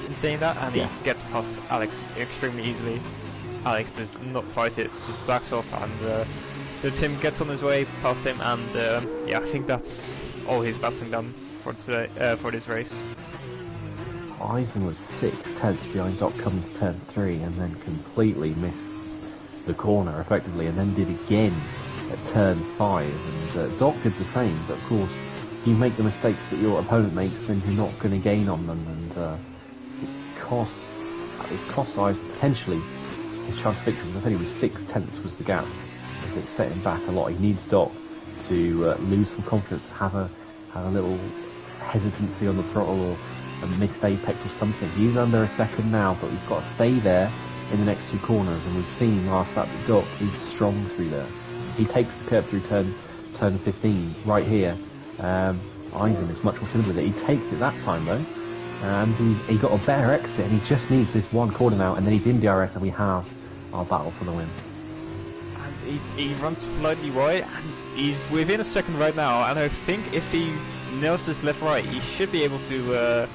in saying that, and he gets past Alex extremely easily. Alex does not fight it, just backs off, and the Tim gets on his way past him, and yeah, I think that's all his battling done for today, for this race. Eisen was 6 tenths behind Doc coming to turn 3, and then completely missed the corner effectively, and then did again at turn 5, and Doc did the same, but of course, if you make the mistakes that your opponent makes, then you're not going to gain on them, and it cost Eisen potentially his chance of victory. As I said, he was 6 tenths was the gap. It set him back a lot. He needs Doc to lose some confidence, have a little hesitancy on the throttle or a missed apex or something. He's under a second now, but he's got to stay there in the next 2 corners, and we've seen last lap that Doc is strong through there. He takes the curve through turn 15 right here. Eisen is much more familiar with it. He takes it that time though, and he got a better exit, and he just needs this 1 corner now, and then he's in DRS, and we have our battle for the win. And he runs slightly wide, and he's within a second right now. And I think if he nails this left right, he should be able to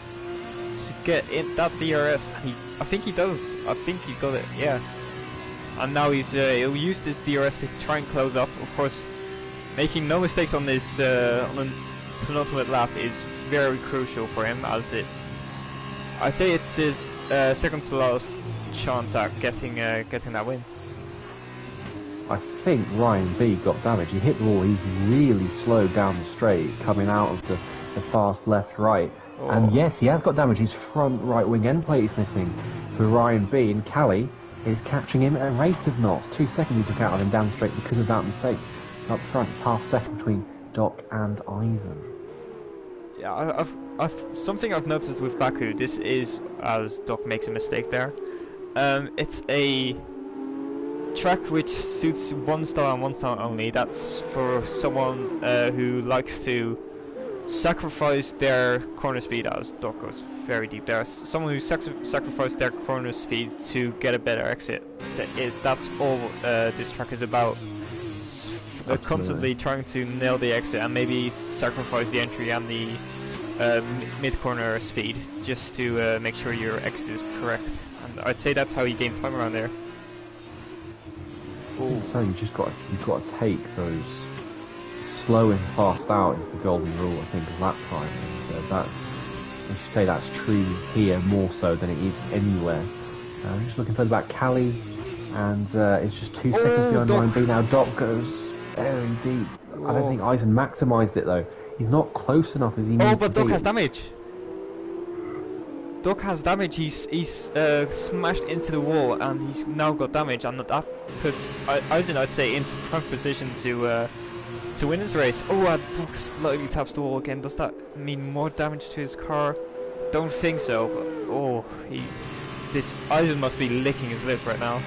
get in that DRS. And I think he does. I think he got it. Yeah. And now he'll use this DRS to try and close up. Of course, making no mistakes on this on the penultimate lap is very crucial for him, as I'd say it's his second to last chance at getting that win. I think Ryan B got damage. He hit the wall. He's really slowed down the straight coming out of the fast left-right. Oh. And yes, he has got damage. His front right wing end plate is missing for Ryan B. And Callie is catching him at a rate of knots. 2 seconds he took out of him down the straight because of that mistake. Up front, it's half second between Doc and Eisen. Yeah, something I've noticed with Baku. This is as Doc makes a mistake there. It's a track which suits one style and one style only. That's for someone who likes to sacrifice their corner speed, as Doc goes very deep there. Someone who sacrifices their corner speed to get a better exit. That's all this track is about. Constantly trying to nail the exit and maybe sacrifice the entry and the mid-corner speed just to make sure your exit is correct. And I'd say that's how you gain time around there. So you've got to take those slow and fast out is the golden rule, I think, of lap time. And I should say that's true here more so than it is anywhere. I'm just looking further back, Callie, and it's just 2 seconds behind Ryan B now. Doc goes very deep. I don't think Eisen maximised it though. He's not close enough as he needs to be. Oh, but Doc has damage. Doc has damage. He's smashed into the wall, and he's now got damage, and that puts Eisen, I'd say, into prime position to win his race. Oh, Doc slightly taps the wall again. Does that mean more damage to his car? Don't think so. But this Eisen must be licking his lip right now.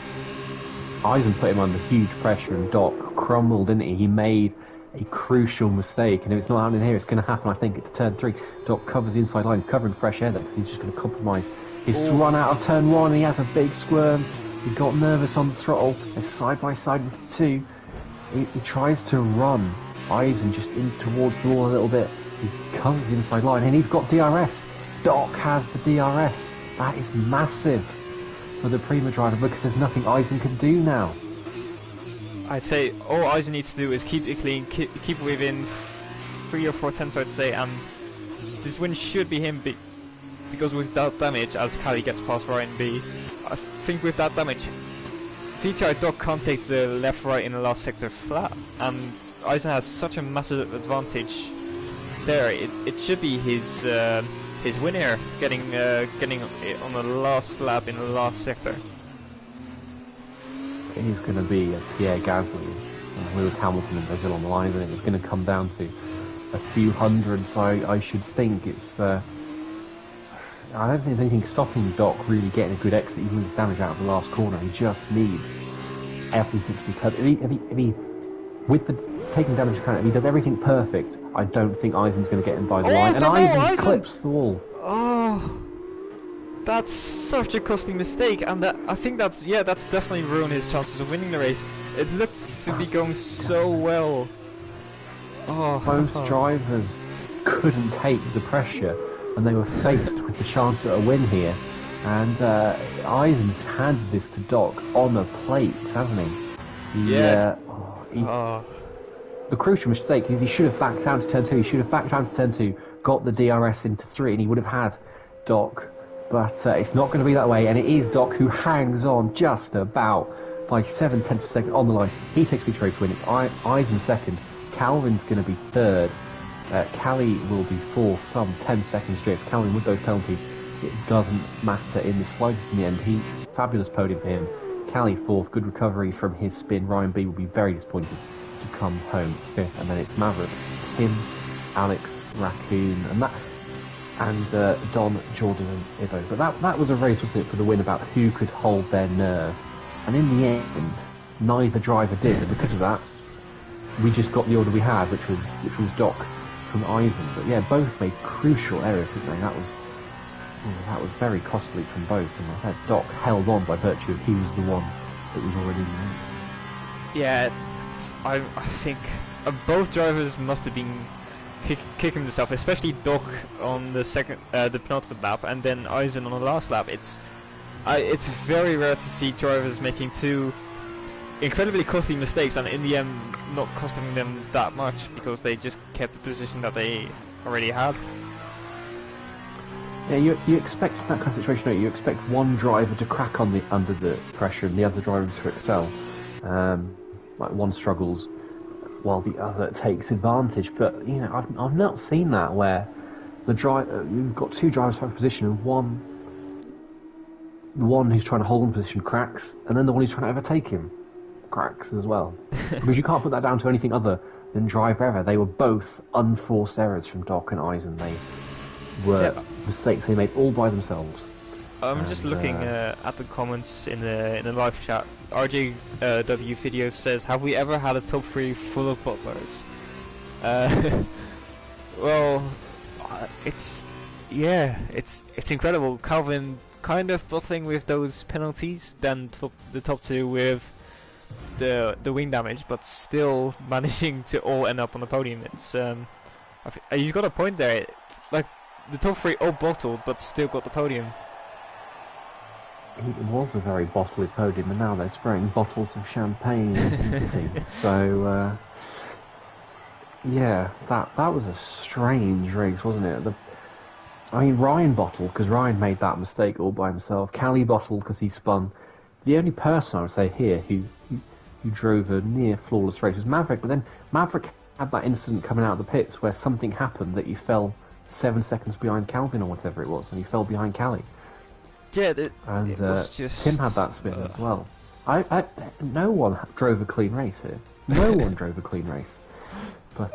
Eisen put him under huge pressure, and Doc crumbled, didn't he? He made a crucial mistake, and if it's not happening here, it's going to happen, I think, at turn 3. Doc covers the inside line. He's covering fresh air there, because he's just going to compromise his run out of turn 1, and he has a big squirm. He got nervous on the throttle. They're side by side with the 2. He tries to run Eisen just in towards the wall a little bit. He covers the inside line, and he's got DRS. Doc has the DRS. That is massive for the Prima driver, because there's nothing Eisen can do now. I'd say all Eisen needs to do is keep it clean, keep within 3 or 4 tenths, I'd say, and this win should be him, because with that damage, as Callie gets past Ryan B, I think with that damage, VTI Doc can't take the left-right in the last sector flat, and Eisen has such a massive advantage there. It should be his win here, getting it on the last lap in the last sector. It is going to be Pierre Gasly and Lewis Hamilton and Brazil on the line, and it's going to come down to a few hundreds. I should think it's. I don't think there's anything stopping Doc really getting a good exit, even with his damage out of the last corner. He just needs everything to be cut. If he with the taking damage account, if he does everything perfect, I don't think Eisen's going to get him by the line. And Eisen clips the wall. Oh, that's such a costly mistake, and I think that's definitely ruined his chances of winning the race. It looked to be going so well. Both drivers couldn't take the pressure, and they were faced with the chance at a win here. And Eisen's handed this to Doc on a plate, hasn't he? The crucial mistake is he should have backed out to turn 2. He should have backed out to turn 2, got the DRS into 3, and he would have had Doc. But it's not going to be that way, and it is Doc who hangs on just about by 7/10 of a second on the line. He takes victory to win. It's Eisen second. Calvin's going to be third. Callie will be fourth, some 10 seconds drift. Calvin with those penalties, it doesn't matter in the slightest in the end. Fabulous podium for him. Callie fourth, good recovery from his spin. Ryan B will be very disappointed to come home fifth, and then it's Maverick, Tim, Alex, Raccoon, and Don, Jordan and Ivo. But that was a race, wasn't it, for the win about who could hold their nerve. And in the end, neither driver did, and because of that, we just got the order we had, which was Doc from Eisen. But yeah, both made crucial errors, didn't they? That was very costly from both. And I said Doc held on by virtue of he was the one that was already in. Yeah, I think both drivers must have been kicking themselves, especially Doc on the penultimate lap, and then Eisen on the last lap. It's very rare to see drivers making two incredibly costly mistakes, and in the end not costing them that much because they just kept the position that they already had. Yeah, you expect that kind of situation, don't you? You expect one driver to crack on under the pressure and the other driver to excel. Like one struggles while the other takes advantage. But you know, I've not seen that where you've got two drivers for position and the one who's trying to hold on position cracks, and then the one who's trying to overtake him cracks as well. Because you can't put that down to anything other than driver error. They were both unforced errors from Doc and Eisen. They were mistakes they made all by themselves. I'm just looking at the comments in the live chat. RJW video says, "Have we ever had a top 3 full of bottlers?" Well, it's incredible. Calvin kind of bottling with those penalties, then the top 2 with the wing damage, but still managing to all end up on the podium. It's he's got a point there. Like the top 3 all bottled, but still got the podium. It was a very bottled podium, and now they're spraying bottles of champagne and sympathy. So, yeah, that was a strange race, wasn't it? I mean, Ryan bottled because Ryan made that mistake all by himself. Callie bottled because he spun. The only person I would say here who drove a near flawless race was Maverick. But then Maverick had that incident coming out of the pits where something happened that he fell 7 seconds behind Calvin or whatever it was, and he fell behind Callie. Yeah, it was just, Tim had that spin as well. No one drove a clean race here. No one drove a clean race. But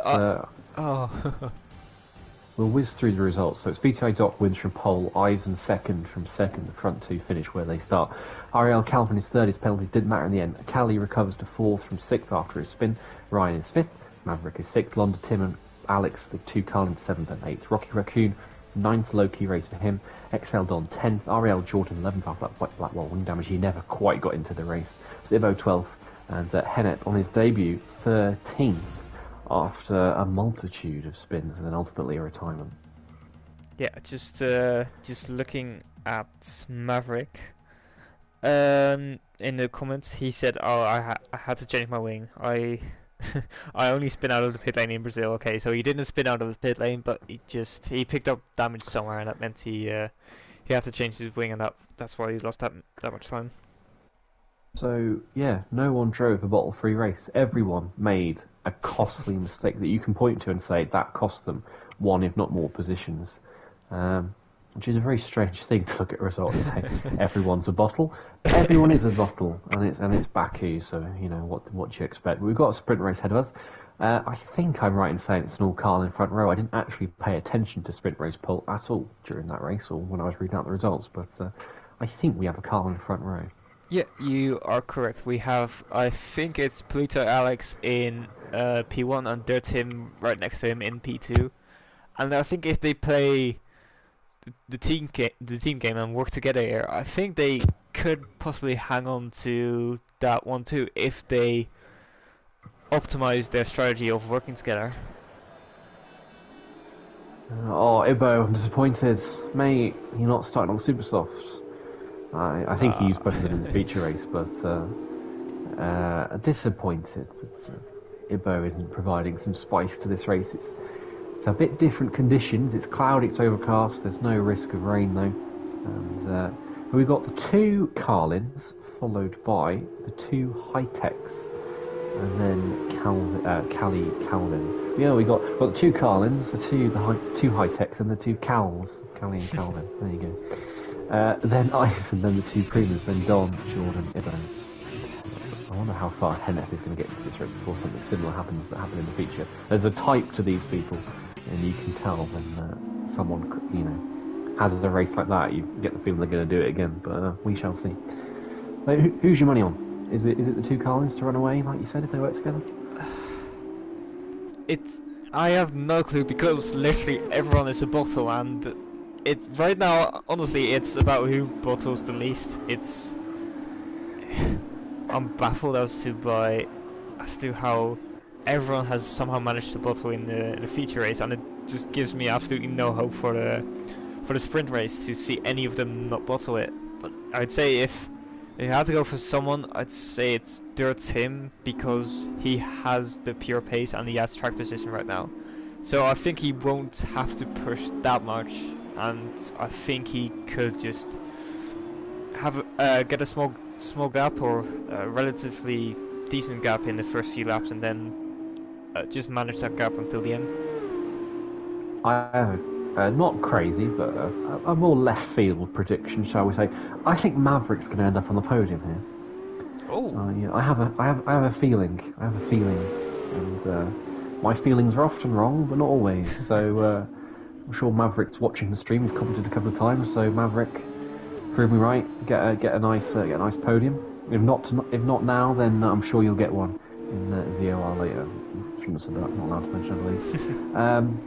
we'll whiz through the results. So it's VTI Doc wins from pole, Eisen second from second, the front 2 finish where they start. Ariel Calvin is third, his penalties didn't matter in the end. Callie recovers to fourth from sixth after his spin. Ryan is fifth, Maverick is sixth, Londa, Tim and Alex, the 2 Carlin, seventh and eighth. Rocky Raccoon, 9th, low-key race for him. XL Don 10th, Ariel Jordan 11th after that Blackwell wing damage. He never quite got into the race. Zibbo 12th, and Hennep on his debut 13th after a multitude of spins and then ultimately a retirement. Yeah, just looking at Maverick. In the comments, he said, "Oh, I had to change my wing. I only spin out of the pit lane in Brazil." Okay, so he didn't spin out of the pit lane, but he picked up damage somewhere, and that meant he had to change his wing, and that's why he lost that much time. So yeah, no one drove a bottle-free race. Everyone made a costly mistake that you can point to and say that cost them one, if not more, positions. Which is a very strange thing to look at a result and say everyone's a bottle. Everyone is a bottle, and it's Baku, so you know what do you expect? We've got a sprint race ahead of us. I think I'm right in saying it's an all Carl in front row. I didn't actually pay attention to sprint race poll at all during that race or when I was reading out the results, but I think we have a Carl in front row. Yeah, you are correct. We have, I think it's Pluto Alex in P1 and Dirt Tim right next to him in P2, and I think if they play the team game and work together here, I think they could possibly hang on to that 1-2 if they optimize their strategy of working together. Oh, Ibbo, I'm disappointed. Mate, you're not starting on the Super Softs. I think he used both of them in the feature race, but disappointed that Ibbo isn't providing some spice to this race. It's a bit different conditions. It's cloudy, it's overcast, there's no risk of rain though. And we've got the 2 Carlins, followed by the 2 High-Techs, and then Callie Calvin. Yeah, we got the 2 Carlins, the 2 High-Techs, and the 2 Cals, Callie and Calvin. There you go. Then Eisen, then the 2 Primas, then Don, Jordan, Ibbo. I wonder how far Hennep is going to get into this race before something similar happens that happened in the feature. There's a type to these people, and you can tell when someone, you know, has a race like that. You get the feeling they're going to do it again, but we shall see. Who's your money on? Is it the 2 Carlins to run away, like you said, if they work together? I have no clue because literally everyone is a bottle, and it's right now. Honestly, it's about who bottles the least. I'm baffled as to why as to how everyone has somehow managed to bottle in the feature race, and it just gives me absolutely no hope for the sprint race to see any of them not bottle it. But I'd say if you had to go for someone, I'd say it's Dirt Tim, because he has the pure pace and he has track position right now. So I think he won't have to push that much, and I think he could just have get a small gap, or a relatively decent gap in the first few laps, and then just manage that gap until the end. I have not crazy, but a more left field prediction, shall we say? I think Maverick's going to end up on the podium here. Oh, Yeah, I have a feeling. And my feelings are often wrong, but not always. So I'm sure Maverick's watching the stream. He's commented a couple of times. So Maverick, prove me right. Get a nice podium. If not now, then I'm sure you'll get one in ZOR later. Shouldn't have said that. I'm not allowed to mention, I believe.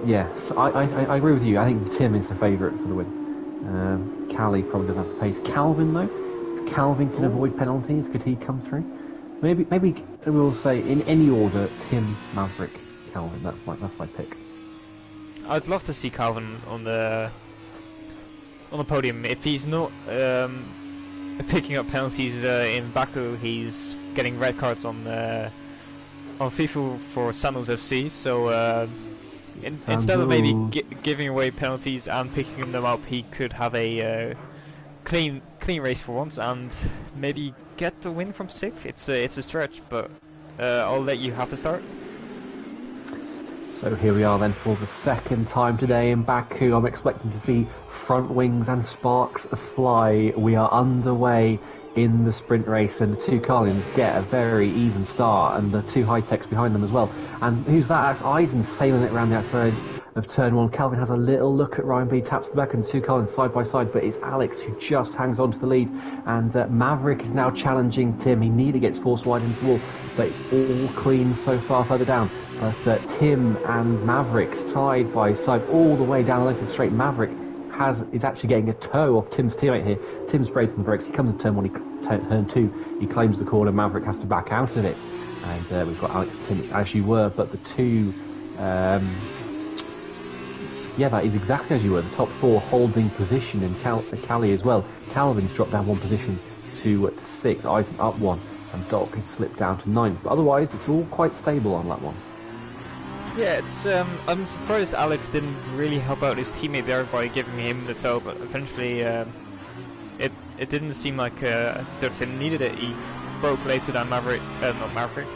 Yes, I agree with you. I think Tim is the favourite for the win. Callie probably doesn't have the pace. Calvin, though, if Calvin can avoid penalties, could he come through? Maybe we'll say in any order: Tim, Maverick, Calvin. That's my pick. I'd love to see Calvin on the podium. If he's not picking up penalties in Baku, he's getting red cards on FIFA for Sandals FC. So. Instead of maybe giving away penalties and picking them up, he could have a clean race for once and maybe get the win from 6th. It's a stretch, but I'll let you have the start. So here we are then for the second time today in Baku. I'm expecting to see front wings and sparks fly. We are underway in the sprint race, and the two Carlins get a very even start, and the two high-techs behind them as well. And who's that? That's Eisen sailing it around the outside of turn 1. Calvin has a little look at Ryan B, taps the back, and the two Carlins side by side, but it's Alex who just hangs on to the lead. And Maverick is now challenging Tim. He nearly gets forced wide into the wall, but it's all clean so far further down. But Tim and Maverick side by side all the way down the length of the straight. Maverick is actually getting a toe off Tim's teammate here. Tim's brakes on the brakes. He comes to turn 1, turn 2. He claims the corner. Maverick has to back out of it. And we've got Alex and Tim as you were, but the two... yeah, that is exactly as you were. The top 4 holding position, and Callie as well. Calvin's dropped down 1 position to 6. Eisen up 1. And Doc has slipped down to 9th. But otherwise, it's all quite stable on that one. Yeah, it's I'm surprised Alex didn't really help out his teammate there by giving him the toe, but eventually it didn't seem like Dirtin needed it. He broke later than Maverick, not Maverick.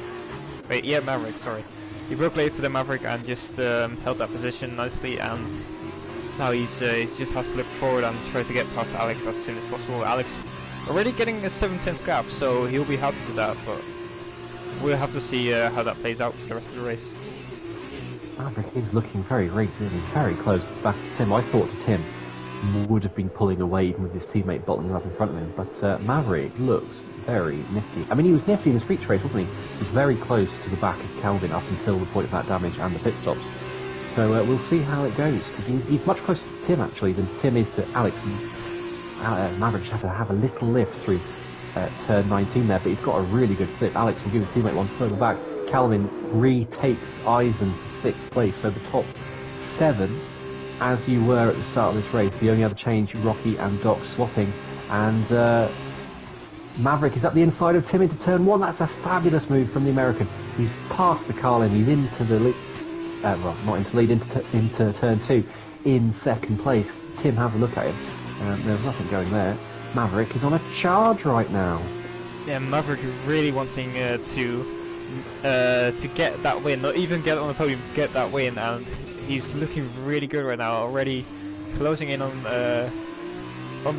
Wait, yeah, Maverick, sorry. He broke later than Maverick and just held that position nicely, and now he just has to look forward and try to get past Alex as soon as possible. Alex already getting a 7/10 gap, so he'll be happy with that, but we'll have to see how that plays out for the rest of the race. Maverick is looking very racy, very close back to Tim. I thought Tim would have been pulling away even with his teammate bottling up in front of him, but Maverick looks very nifty. I mean, he was nifty in the street race, wasn't he? He was very close to the back of Calvin up until the point of that damage and the pit stops. So we'll see how it goes, because he's much closer to Tim actually than Tim is to Alex. Maverick just had to have a little lift through turn 19 there, but he's got a really good slip. Alex will give his teammate one further back. Calvin retakes Eisen to 6th place, so the top 7, as you were at the start of this race. The only other change, Rocky and Doc swapping, and Maverick is up the inside of Tim into turn 1. That's a fabulous move from the American. He's past the Carlin, he's into the lead, well, not into the lead, into turn 2 in 2nd place. Tim has a look at him. There's nothing going there. Maverick is on a charge right now. Yeah, Maverick is really wanting to get that win, not even get on the podium, get that win, and he's looking really good right now, already closing in on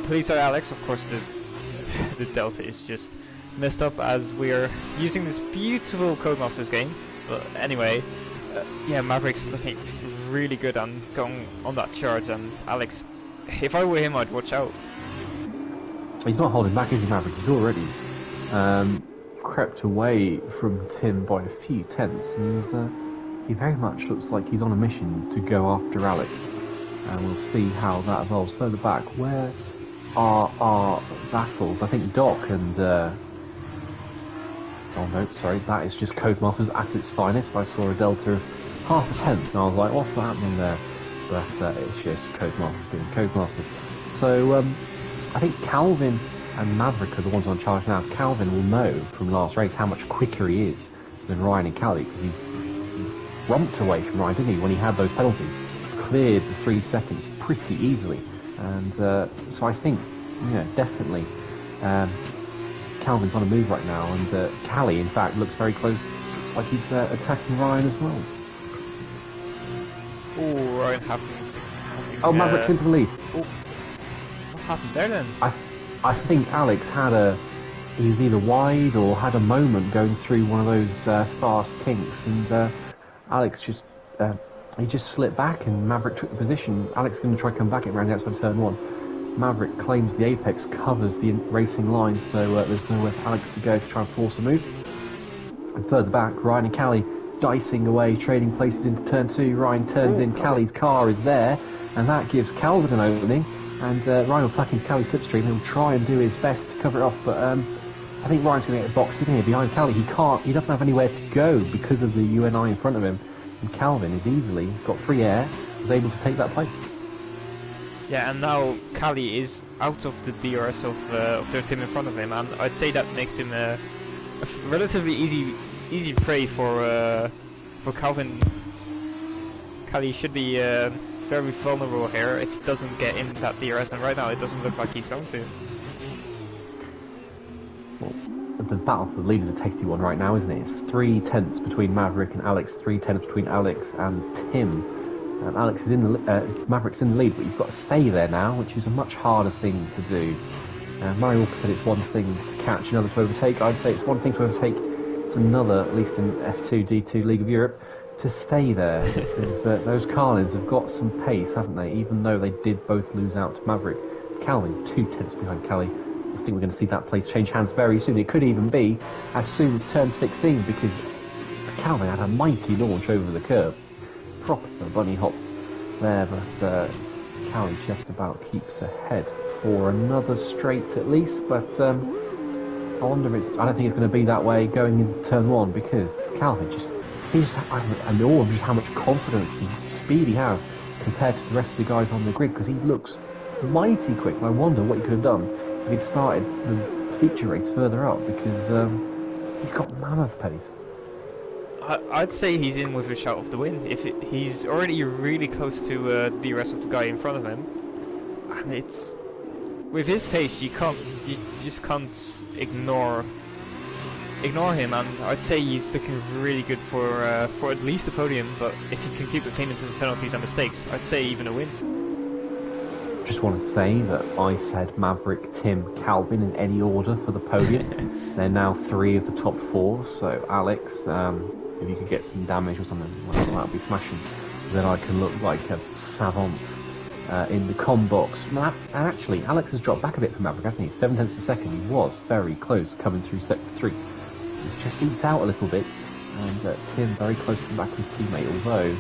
police side Alex. Of course, the delta is just messed up as we're using this beautiful Codemasters game, but anyway, yeah, Maverick's looking really good and going on that charge, and Alex, if I were him, I'd watch out. He's not holding back, is he, Maverick? He's already crept away from Tim by a few tenths, and he very much looks like he's on a mission to go after Alex. And we'll see how that evolves. Further back, where are our battles? I think Doc and Oh no, sorry, that is just Codemasters at its finest. I saw a delta of half a tenth, and I was like, what's happening there? But it's just Codemasters being Codemasters. So I think Calvin and Maverick are the ones on charge now. Calvin will know from last race how much quicker he is than Ryan and Callie, because he romped away from Ryan, didn't he, when he had those penalties. Cleared the 3 seconds pretty easily. And so I think, yeah, definitely Calvin's on a move right now, and Callie, in fact, looks very close. Looks like he's attacking Ryan as well. Oh, Ryan having Oh, Maverick's into the lead. Oh, what happened there then? I think Alex had he was either wide or had a moment going through one of those fast kinks, and Alex he just slipped back, and Maverick took the position. Alex is going to try to come back at round outside turn 1. Maverick claims the apex, covers the racing line, so there's nowhere for Alex to go to try and force a move. And further back, Ryan and Callie dicing away, trading places into turn 2. Ryan turns in, Callie's car is there, and that gives Calvin an opening, and Ryan will tuck into Callie's slipstream, and he'll try and do his best to cover it off, but I think Ryan's going to get boxed in here behind Callie. He doesn't have anywhere to go because of the UNI in front of him, and Calvin is easily got free air, was able to take that place. Yeah, and now Callie is out of the DRS of their team in front of him, and I'd say that makes him a relatively easy prey for Calvin. Callie should be very vulnerable here if he doesn't get in that DRS, and right now it doesn't look like he's going to. Well, the battle for the lead is a tasty one right now, isn't it? It's 3 tenths between Maverick and Alex, 3 tenths between Alex and Tim. Alex is in the Maverick's in the lead, but he's got to stay there now, which is a much harder thing to do. Murray Walker said it's one thing to catch, another to overtake. I'd say it's one thing to overtake, it's another, at least in F2, D2, League of Europe, to stay there. Because those Carlins have got some pace, haven't they? Even though they did both lose out to Maverick. Calvin, 2 tenths behind Callie. I think we're going to see that place change hands very soon. It could even be as soon as turn 16, because Calvin had a mighty launch over the curb. Proper bunny hop there, but Callie just about keeps ahead for another straight at least, but I wonder I don't think it's going to be that way going into turn 1, because Calvin I'm in awe of just how much confidence and speed he has compared to the rest of the guys on the grid, because he looks mighty quick, and I wonder what he could have done if he'd started the feature race further up, because he's got mammoth pace. I'd say he's in with a shout of the win. He's already really close to the rest of the guy in front of him, and it's with his pace you just can't ignore him. And I'd say he's looking really good for at least a podium. But if he can keep the payments and penalties and mistakes, I'd say even a win. Just want to say that I said Maverick, Tim, Calvin in any order for the podium. They're now 3 of the top 4. So Alex, if you could get some damage or something, well, that would be smashing. Then I can look like a savant in the com box. And actually, Alex has dropped back a bit from Maverick, hasn't he? 7 tenths per second. He was very close coming through sector 3. He's just eked out a little bit, and Tim very close to back his teammate. Although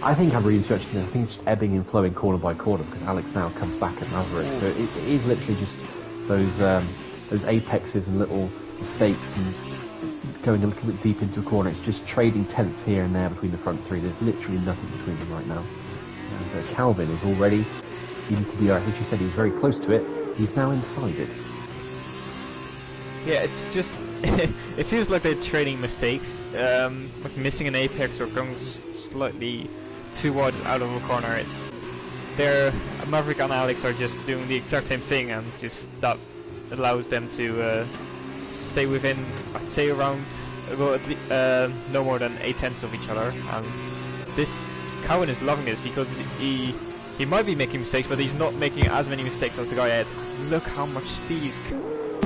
I think I'm really stretching. I think it's just ebbing and flowing corner by corner, because Alex now comes back at Maverick. So it is literally just those apexes and little mistakes and going a little bit deep into a corner. It's just trading tenths here and there between the front 3. There's literally nothing between them right now. And Calvin is already into the which you said he was very close to it. He's now inside it. Yeah, it's just it feels like they're trading mistakes, like missing an apex or going slightly too wide out of a corner. Maverick and Alex are just doing the exact same thing, and just that allows them to stay within, I'd say, around no more than 8 tenths of each other. And this Calvin is loving this, because he might be making mistakes, but he's not making as many mistakes as the guy ahead. Look how much speed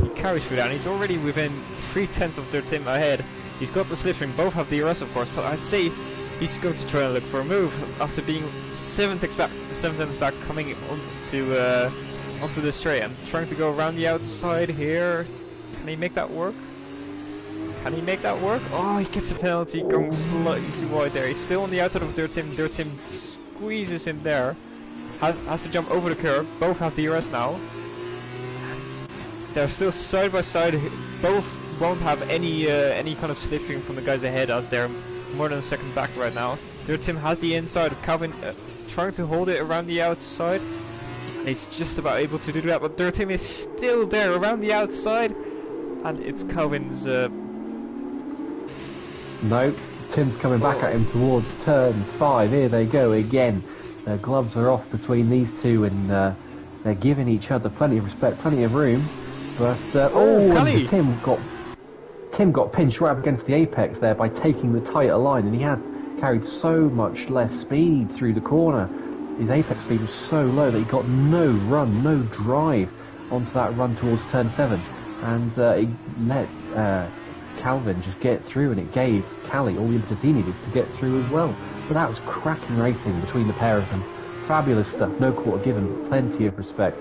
he carries through that, and he's already within 3 tenths of their team ahead. He's got the slipstream, both have the DRS of course, but I'd say he's going to try and look for a move after being 7 tenths back, coming onto the straight and trying to go around the outside here. Can he make that work? Oh, he gets a penalty going slightly too wide there. He's still on the outside of their team. Their team squeezes him there. Has to jump over the curb. Both have DRS now. They're still side by side. Both won't have any kind of slipstream from the guys ahead, as they're more than a second back right now. Their Tim has the inside. Calvin trying to hold it around the outside. He's just about able to do that, but their Tim is still there around the outside, and it's Calvin's. No, Tim's coming back at him towards turn 5. Here they go again. Their gloves are off between these two, and they're giving each other plenty of respect, plenty of room. But Tim got pinched right up against the apex there by taking the tighter line, and he had carried so much less speed through the corner. His apex speed was so low that he got no run, no drive onto that run towards turn 7, and he let Calvin just get through, and it gave Callie all the impetus he needed to get through as well. But that was cracking racing between the pair of them. Fabulous stuff, no quarter given, plenty of respect,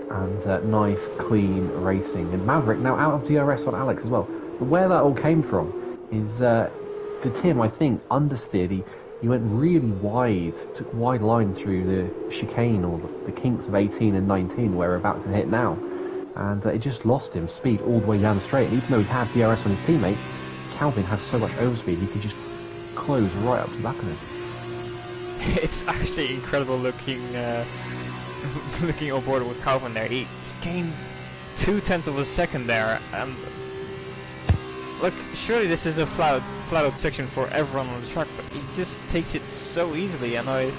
and nice clean racing. And Maverick now out of DRS on Alex as well. But where that all came from is to Tim, I think, understeered. He went really wide, took wide line through the chicane, or the kinks of 18 and 19 where we're about to hit now. And it just lost him speed all the way down the straight. And even though he had DRS on his teammate, Calvin had so much overspeed he could just close right up to the back of him. It's actually incredible looking looking on board with Calvin there. He gains 0.2 of a second there, and look, surely this is a flat out section for everyone on the track, but he just takes it so easily, and I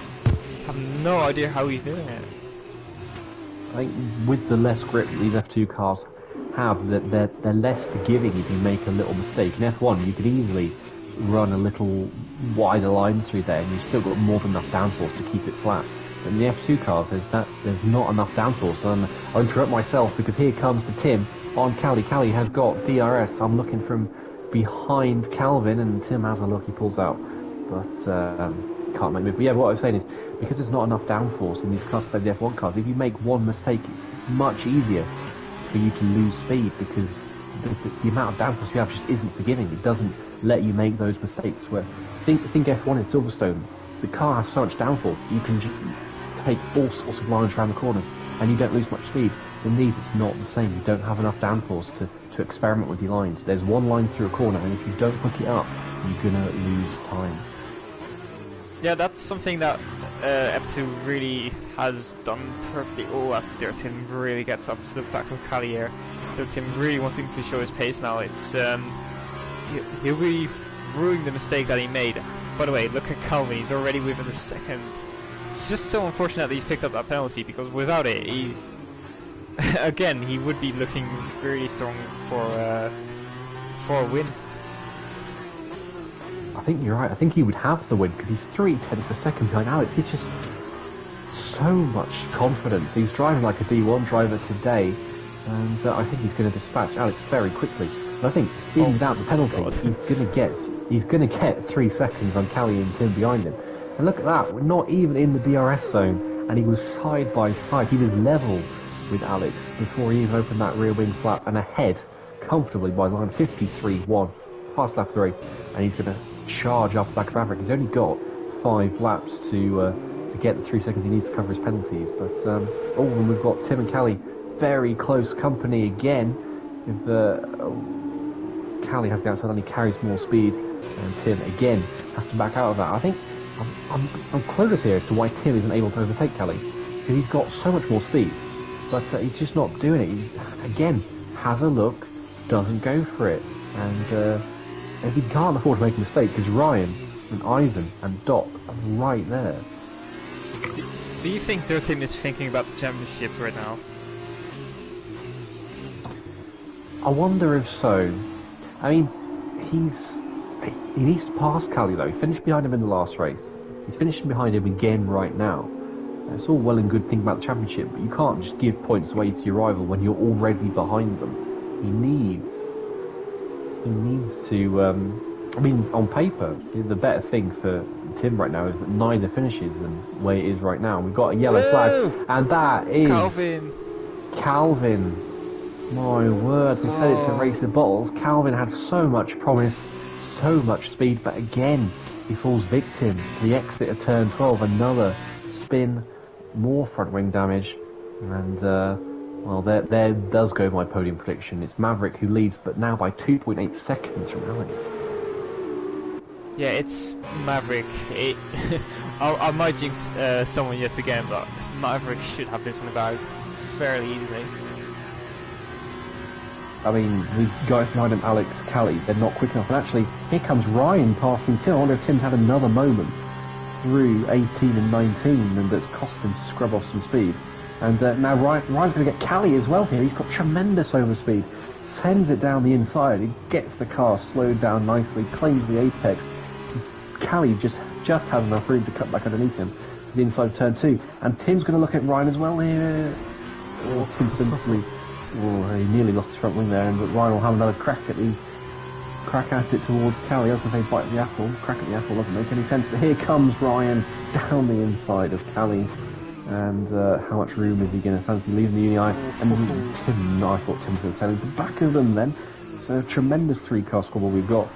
have no idea how he's doing it. I think with the less grip that these F2 cars have, that they're less forgiving if you make a little mistake. In F1 you could easily run a little wider line through there and you've still got more than enough downforce to keep it flat. But in the F2 cars there's not enough downforce, and I'll interrupt myself because here comes the Tim on Callie. Callie has got DRS. I'm looking from behind Calvin, and Tim has a look, he pulls out, but can't make move. But yeah, what I was saying is, because there's not enough downforce in these cars compared to the F1 cars, if you make one mistake, it's much easier for you to lose speed, because the amount of downforce you have just isn't forgiving. It doesn't let you make those mistakes. Where think F1 in Silverstone, the car has so much downforce, you can just take all sorts of lines around the corners, and you don't lose much speed. In these, it's not the same. You don't have enough downforce to experiment with your lines. There's one line through a corner, and if you don't hook it up, you're gonna lose time. Yeah, that's something that F2 really has done perfectly. Oh, as their Tim really gets up to the back of Callie here. Their Tim really wanting to show his pace now. It's he'll be ruining the mistake that he made. By the way, look at Calvin, he's already within a second. It's just so unfortunate that he's picked up that penalty, because without it, he again, he would be looking really strong for a win. I think you're right. I think he would have the win because he's 0.3 of a second behind Alex. He's just so much confidence. He's driving like a D1 driver today, and I think he's going to dispatch Alex very quickly. But I think even without the penalty, he's going to get 3 seconds on Callie and Tim behind him. And look at that. We're not even in the DRS zone, and he was side by side. He was level with Alex before he even opened that rear wing flap, and ahead comfortably by line 53.1, past lap of the race, and he's going to charge up the back of Maverick. He's only got 5 laps to get the 3 seconds he needs to cover his penalties, but and we've got Tim and Callie very close company again. If Callie has the outside and he carries more speed, and Tim again has to back out of that. I think I'm clueless here as to why Tim isn't able to overtake Callie, because he's got so much more speed, but he's just not doing it. He's again has a look, doesn't go for it, and he can't afford to make a mistake because Ryan and Eisen and Doc are right there. Do you think their team is thinking about the championship right now? I wonder if so. I mean, he needs to pass Callie though. He finished behind him in the last race. He's finishing behind him again right now. It's all well and good thinking about the championship, but you can't just give points away to your rival when you're already behind them. He needs to, I mean, on paper, the better thing for Tim right now is that neither finishes than where it is right now. We've got a yellow flag, and that is Calvin. My word, we said it's a race of bottles. Calvin had so much promise, so much speed, but again, he falls victim to the exit of turn 12. Another spin, more front wing damage, and Well, there does go my podium prediction. It's Maverick who leads, but now by 2.8 seconds from Alex. Yeah, it's Maverick. I might jinx someone yet again, but Maverick should have this in the bag fairly easily. I mean, the guys behind him, Alex, Callie, they're not quick enough. And actually, here comes Ryan passing Tim. I wonder if Tim's had another moment through 18 and 19, and that's cost him to scrub off some speed. And now Ryan's going to get Callie as well here. He's got tremendous overspeed. Sends it down the inside. He gets the car slowed down nicely, claims the apex. Callie just has enough room to cut back underneath him to the inside of turn 2. And Tim's going to look at Ryan as well here. Oh, Tim simply... Oh, he nearly lost his front wing there, but Ryan will have another crack at it towards Callie. I was going to say bite the apple. Crack at the apple doesn't make any sense, but here comes Ryan down the inside of Callie. And how much room is he going to fancy leaving the Uni I? And Tim, I thought Tim was going to send him to the back of them then. So a tremendous three-car squabble we've got.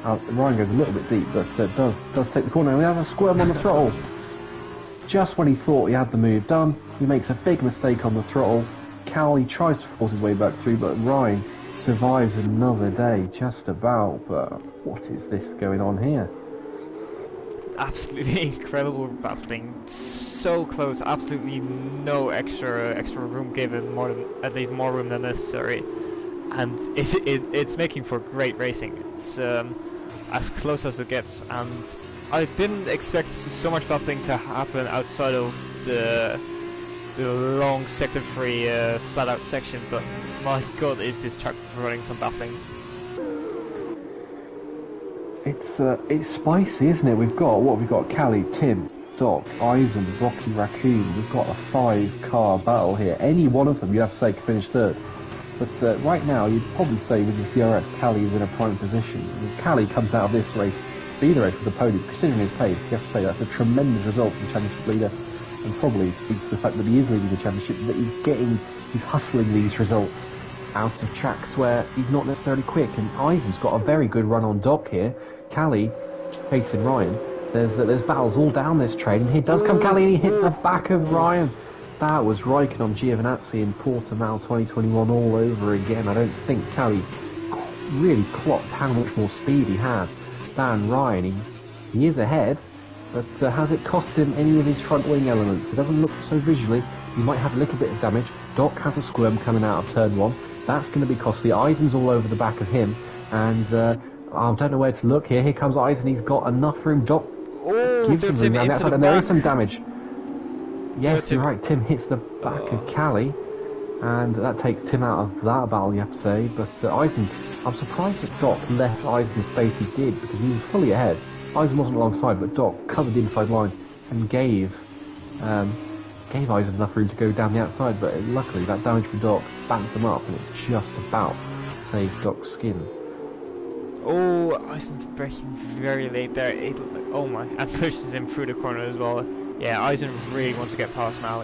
Ryan goes a little bit deep, but does take the corner. And he has a squirm on the throttle. Just when he thought he had the move done, he makes a big mistake on the throttle. Callie tries to force his way back through, but Ryan survives another day, just about. But what is this going on here? Absolutely incredible battling, so close, absolutely no extra room given, at least more room than necessary, and it's making for great racing. It's as close as it gets, and I didn't expect so much battling to happen outside of the long sector 3 flat out section, but my god, is this track running some battling. It's spicy, isn't it? We've got Callie, Tim, Doc, Eisen, Rocky Raccoon. We've got a 5-car battle here. Any one of them, you have to say, could finish third. But right now, you'd probably say with this DRS, Callie is in a prime position. If Callie comes out of this race, either race with a podium, considering his pace, you have to say that's a tremendous result from championship leader, and probably speaks to the fact that he is leading the championship, that he's hustling these results out of tracks where he's not necessarily quick. And Eisen's got a very good run on Doc here. Callie chasing Ryan. There's battles all down this train, and here does come Callie, and he hits the back of Ryan. That was Raikkonen on Giovinazzi in Portimao 2021 all over again. I don't think Callie really clocked how much more speed he had than Ryan. He is ahead, but has it cost him any of his front wing elements? It doesn't look so visually. He might have a little bit of damage. Doc has a squirm coming out of turn 1. That's going to be costly. Eisen's all over the back of him, and I don't know where to look here. Here comes Eisen. He's got enough room. Doc gives him room around the outside, and there is some damage. Yes, you're right. Tim hits the back of Callie, and that takes Tim out of that battle, you have to say. But Eisen, I'm surprised that Doc left Eisen the space he did, because he was fully ahead. Eisen wasn't alongside, but Doc covered the inside line and gave Eisen enough room to go down the outside. But luckily, that damage for Doc backed them up, and it just about saved Doc's skin. Oh, Eisen's braking very late there. Oh my, and pushes him through the corner as well. Yeah, Eisen really wants to get past now.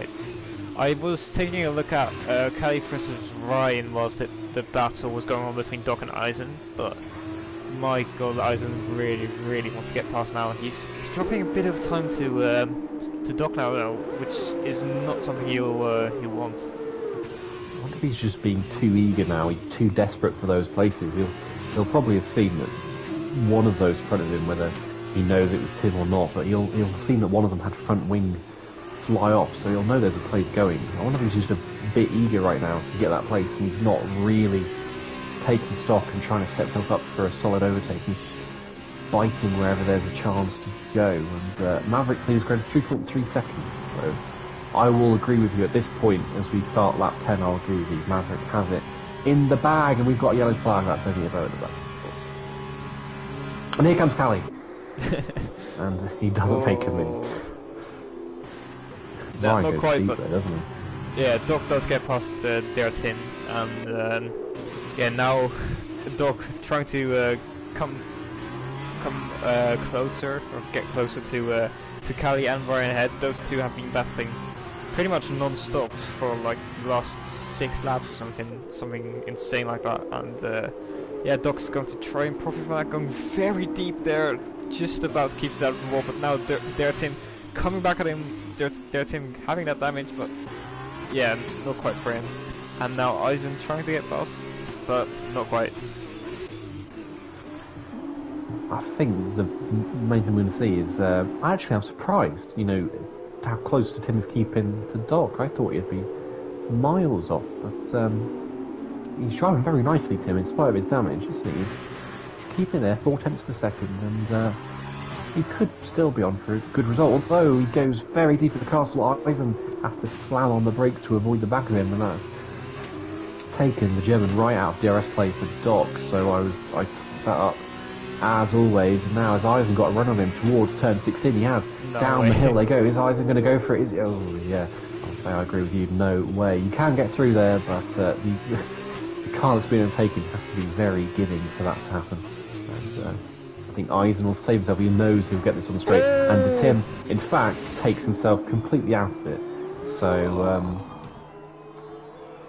I was taking a look at Callie versus Ryan whilst the battle was going on between Doc and Eisen, but my god, Eisen really wants to get past now. He's dropping a bit of time to Doc now, though, which is not something he'll want. I wonder if he's just being too eager now. He's too desperate for those places. He'll probably have seen that one of those in front of him, whether he knows it was Tim or not, but he'll have seen that one of them had front wing fly off, so he'll know there's a place going. I wonder if he's just a bit eager right now to get that place, and he's not really taking stock and trying to set himself up for a solid overtake. He's biting wherever there's a chance to go, and Maverick leads ground 3.3 seconds, so I will agree with you at this point. As we start lap 10, I'll agree with you. Maverick has it in the bag, and we've got a yellow flag. That's only a vote at the back. And here comes Callie. And he doesn't make a mint. No, not quite, but there, doesn't he? Yeah, Doc does get past their Tim, and yeah, now Doc trying to come closer, or get closer to Callie and Ryan ahead. Those two have been battling pretty much non-stop for like the last 6 laps or something insane like that, and yeah, Doc's going to try and profit from that, going very deep there, just about keeps out of the wall, but now their Tim coming back at him, their Tim having that damage, but yeah, not quite for him. and now Eisen trying to get past, but not quite. I think the main thing we're going to see is, actually I'm surprised, you know, how close to Tim is keeping to Doc. I thought he'd be miles off, but he's driving very nicely, Tim, in spite of his damage. Isn't he? He's keeping there 4/10 per second, and he could still be on for a good result, although he goes very deep at the castle. Eisen has to slam on the brakes to avoid the back of him, and that's taken the German right out of DRS play for Doc, so I took that up as always, and now as Eisen got a run on him towards turn 16, he has. No Down way. the hill they go. Is Eisen going to go for it? Is it? Oh, yeah. I'll say I agree with you. No way. You can get through there, but the car that's been overtaken has to be very giving for that to happen. And I think Eisen will save himself. He knows he'll get this on the straight. And Tim, in fact, takes himself completely out of it. So,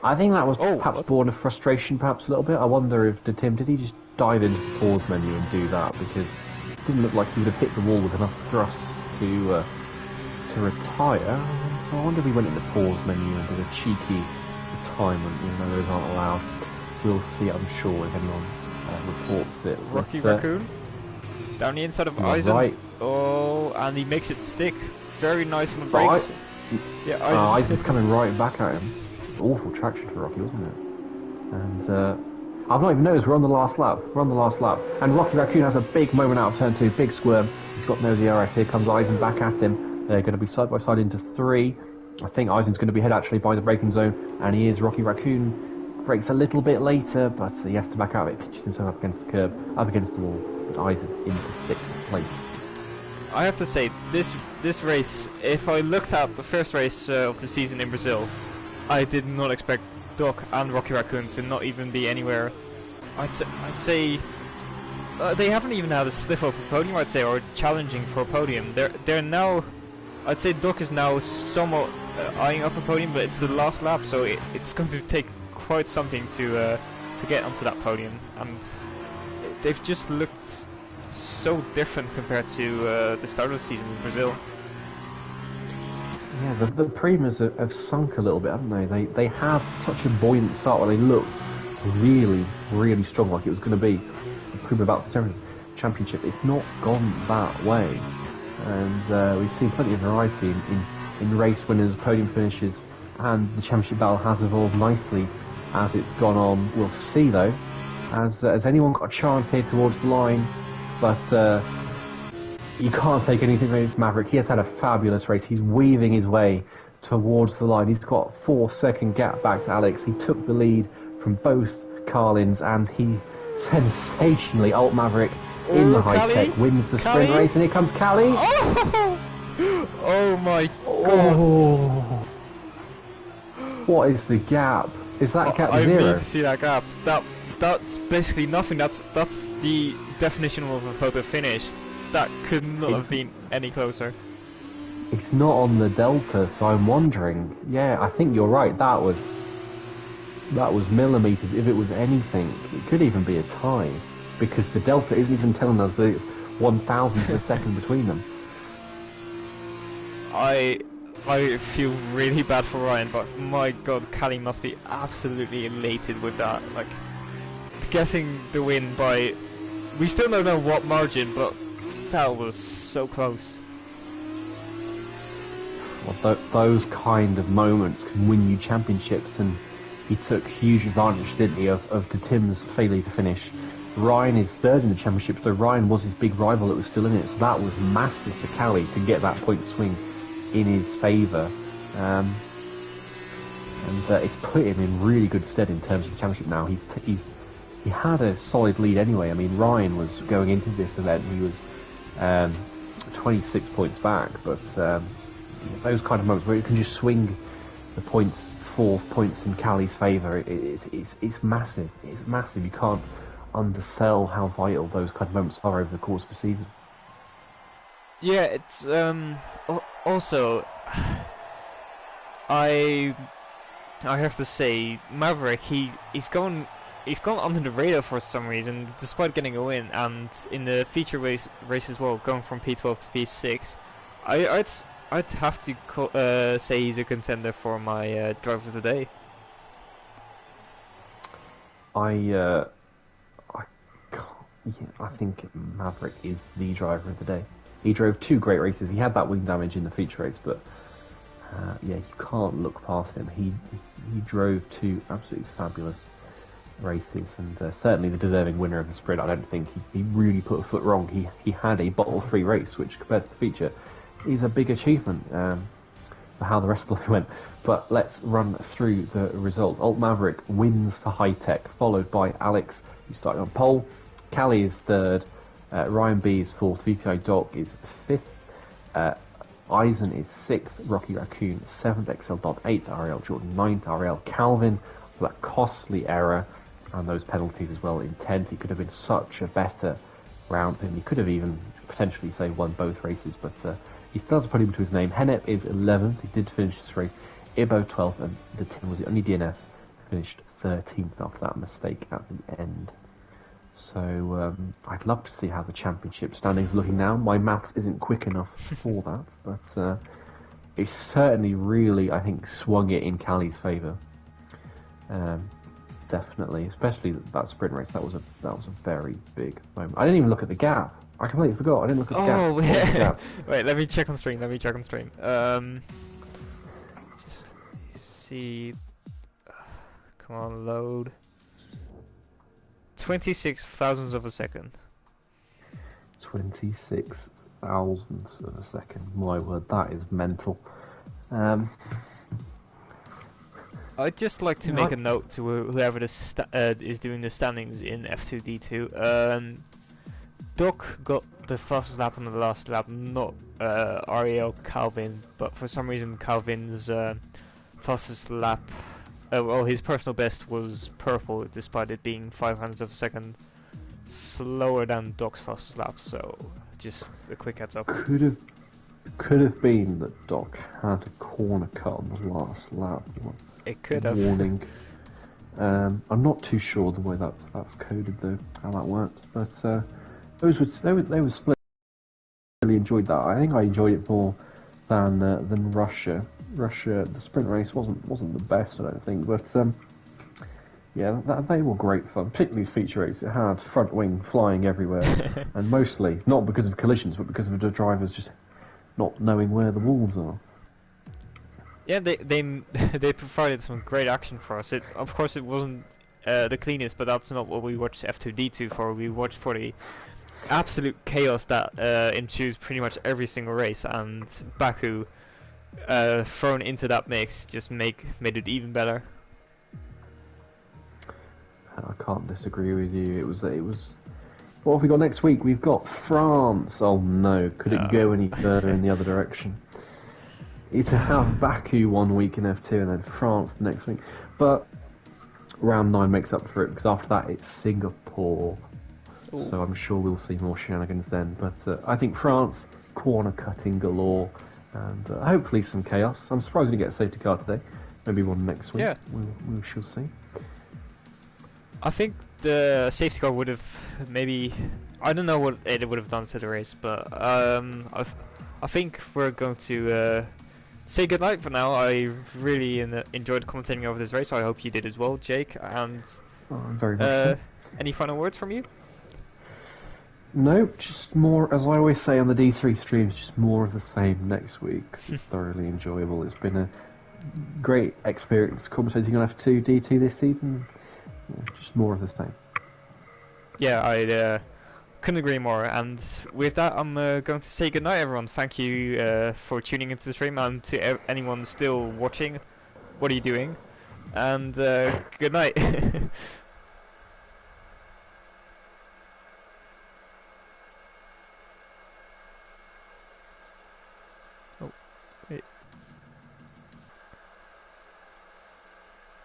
I think that was perhaps born of frustration, perhaps a little bit. I wonder if Tim, did he just dive into the pause menu and do that, because it didn't look like he would have hit the wall with enough thrust to retire. So I wonder if he went in the pause menu and did a cheeky retirement, even though those aren't allowed. We'll see, I'm sure, if anyone reports it. Rocky Raccoon down the inside of Eisen. Right. Oh, and he makes it stick. Very nice on the brakes. Yeah, Eisen's coming right back at him. Awful traction for Rocky, wasn't it? And I've not even noticed we're on the last lap. And Rocky Raccoon has a big moment out of turn 2, big squirm. He's got no DRS. Here comes Eisen back at him. They're going to be side by side into 3. I think Eisen's going to be ahead actually by the braking zone, and he is. Rocky Raccoon brakes a little bit later, but he has to back out of it. Pitches himself up against the curb, up against the wall. But Eisen into 6th place. I have to say, this race, if I looked at the first race of the season in Brazil, I did not expect Doc and Rocky Raccoon to not even be anywhere. I'd say they haven't even had a sniff of a podium, I'd say, or challenging for a podium. They're now, I'd say Doc is now somewhat eyeing up a podium, but it's the last lap, so it's going to take quite something to get onto that podium, and they've just looked so different compared to the start of the season in Brazil. Yeah, the Primas have sunk a little bit, haven't they? They have such a buoyant start where they look really, really strong, like it was going to be the Prima about the championship. It's not gone that way, and we've seen plenty of variety in race winners, podium finishes, and the championship battle has evolved nicely as it's gone on. We'll see though, has anyone got a chance here towards the line, but you can't take anything away from Maverick. He has had a fabulous race. He's weaving his way towards the line. He's got a 4-second gap back to Alex. He took the lead from both Carlins, and he sensationally, Alt Maverick in the high tech, wins the sprint race, and here comes Callie. Oh my god. Oh. What is the gap? Is that gap 0? I need to see that gap. That's basically nothing. That's the definition of a photo finish. That could not have been any closer. It's not on the delta, so I'm wondering. Yeah, I think you're right. That was millimeters. If it was anything, it could even be a tie, because the delta isn't even telling us that it's 1,000th of a second between them. I feel really bad for Ryan, but my god, Callie must be absolutely elated with that. Like, getting the win by, we still don't know what margin, but that was so close. Well, those kind of moments can win you championships, and he took huge advantage, didn't he, of Tim's failure to finish. Ryan is 3rd in the championship, so Ryan was his big rival that was still in it, so that was massive for Callie to get that point swing in his favour. And it's put him in really good stead in terms of the championship now. He had a solid lead anyway. I mean, Ryan was going into this event, he was 26 points back, but those kind of moments where you can just swing the points, 4 points in Callie's favour, it's massive. It's massive. You can't undersell how vital those kind of moments are over the course of the season. Yeah, it's also I have to say, Maverick, he's gone under the radar for some reason, despite getting a win, and in the feature race as well, going from P12 to P6. I'd have to say he's a contender for my driver of the day. I I can't, yeah, I think Maverick is the driver of the day. He drove two great races. He had that wing damage in the feature race, but yeah, you can't look past him. He drove two absolutely fabulous races, and certainly the deserving winner of the sprint. I don't think he really put a foot wrong. He had a bottle-free race, which compared to the feature is a big achievement for how the rest of the went. But let's run through the results. Alt Maverick wins for High Tech, followed by Alex, who started on pole. Callie is third. Ryan B is fourth. VTI Doc is fifth. Eisen is sixth. Rocky Raccoon seventh. XL Dodd eighth. Ariel Jordan ninth. Ariel Calvin for that costly error and those penalties as well in 10th. He could have been such a better round for him. He could have even potentially, say, won both races, but he still has to put him to his name. Hennep is 11th. He did finish this race. Ibo 12th, and the team was the only DNF finished 13th after that mistake at the end. So I'd love to see how the championship standings are looking now. My maths isn't quick enough for that, but it certainly really, I think, swung it in Callie's favour. Definitely, especially that sprint race. That was a very big moment. I didn't even look at the gap. I completely forgot. I didn't look at the gap. Oh, yeah. Wait, let me check on stream. Just see. Come on, load. 26 thousandths of a second. 26 thousandths of a second. My word, that is mental. I'd just like to make a note to whoever is doing the standings in F2D2. Doc got the fastest lap on the last lap, not Ariel Calvin, but for some reason Calvin's fastest lap, well, his personal best was purple, despite it being 500ths of a second slower than Doc's fastest lap. So just a quick heads up. Could have been that Doc had a corner cut on the last lap. It could have. Warning. I'm not too sure the way that's coded though, how that works. But they were split. Really enjoyed that. I think I enjoyed it more than Russia. Russia, the sprint race wasn't the best, I don't think. But yeah, they were great fun. Particularly the feature race. It had front wing flying everywhere, and mostly not because of collisions, but because of the drivers just not knowing where the walls are. Yeah, they provided some great action for us. Of course, it wasn't the cleanest, but that's not what we watched F2D2 for. We watched for the absolute chaos that ensues pretty much every single race, and Baku thrown into that mix just made it even better. I can't disagree with you. It was. What have we got next week? We've got France. Oh no, could it go any further in the other direction? To have Baku 1 week in F2 and then France the next week. But round 9 makes up for it, because after that it's Singapore. Ooh. So I'm sure we'll see more shenanigans then. But I think France, corner cutting galore, and hopefully some chaos. I'm surprised we didn't get a safety car today. Maybe one next week. Yeah. We shall see. I think the safety car would have maybe... I don't know what it would have done to the race, but I think we're going to... say goodnight for now. I really enjoyed commentating over this race. So I hope you did as well, Jake. And very much. Any final words from you? No, just more, as I always say on the D3 streams, just more of the same next week. It's thoroughly enjoyable. It's been a great experience commentating on F2 DT this season. Just more of the same. Yeah, I couldn't agree more. And with that, I'm going to say goodnight, everyone. Thank you for tuning into the stream, and to anyone still watching, what are you doing? And good night.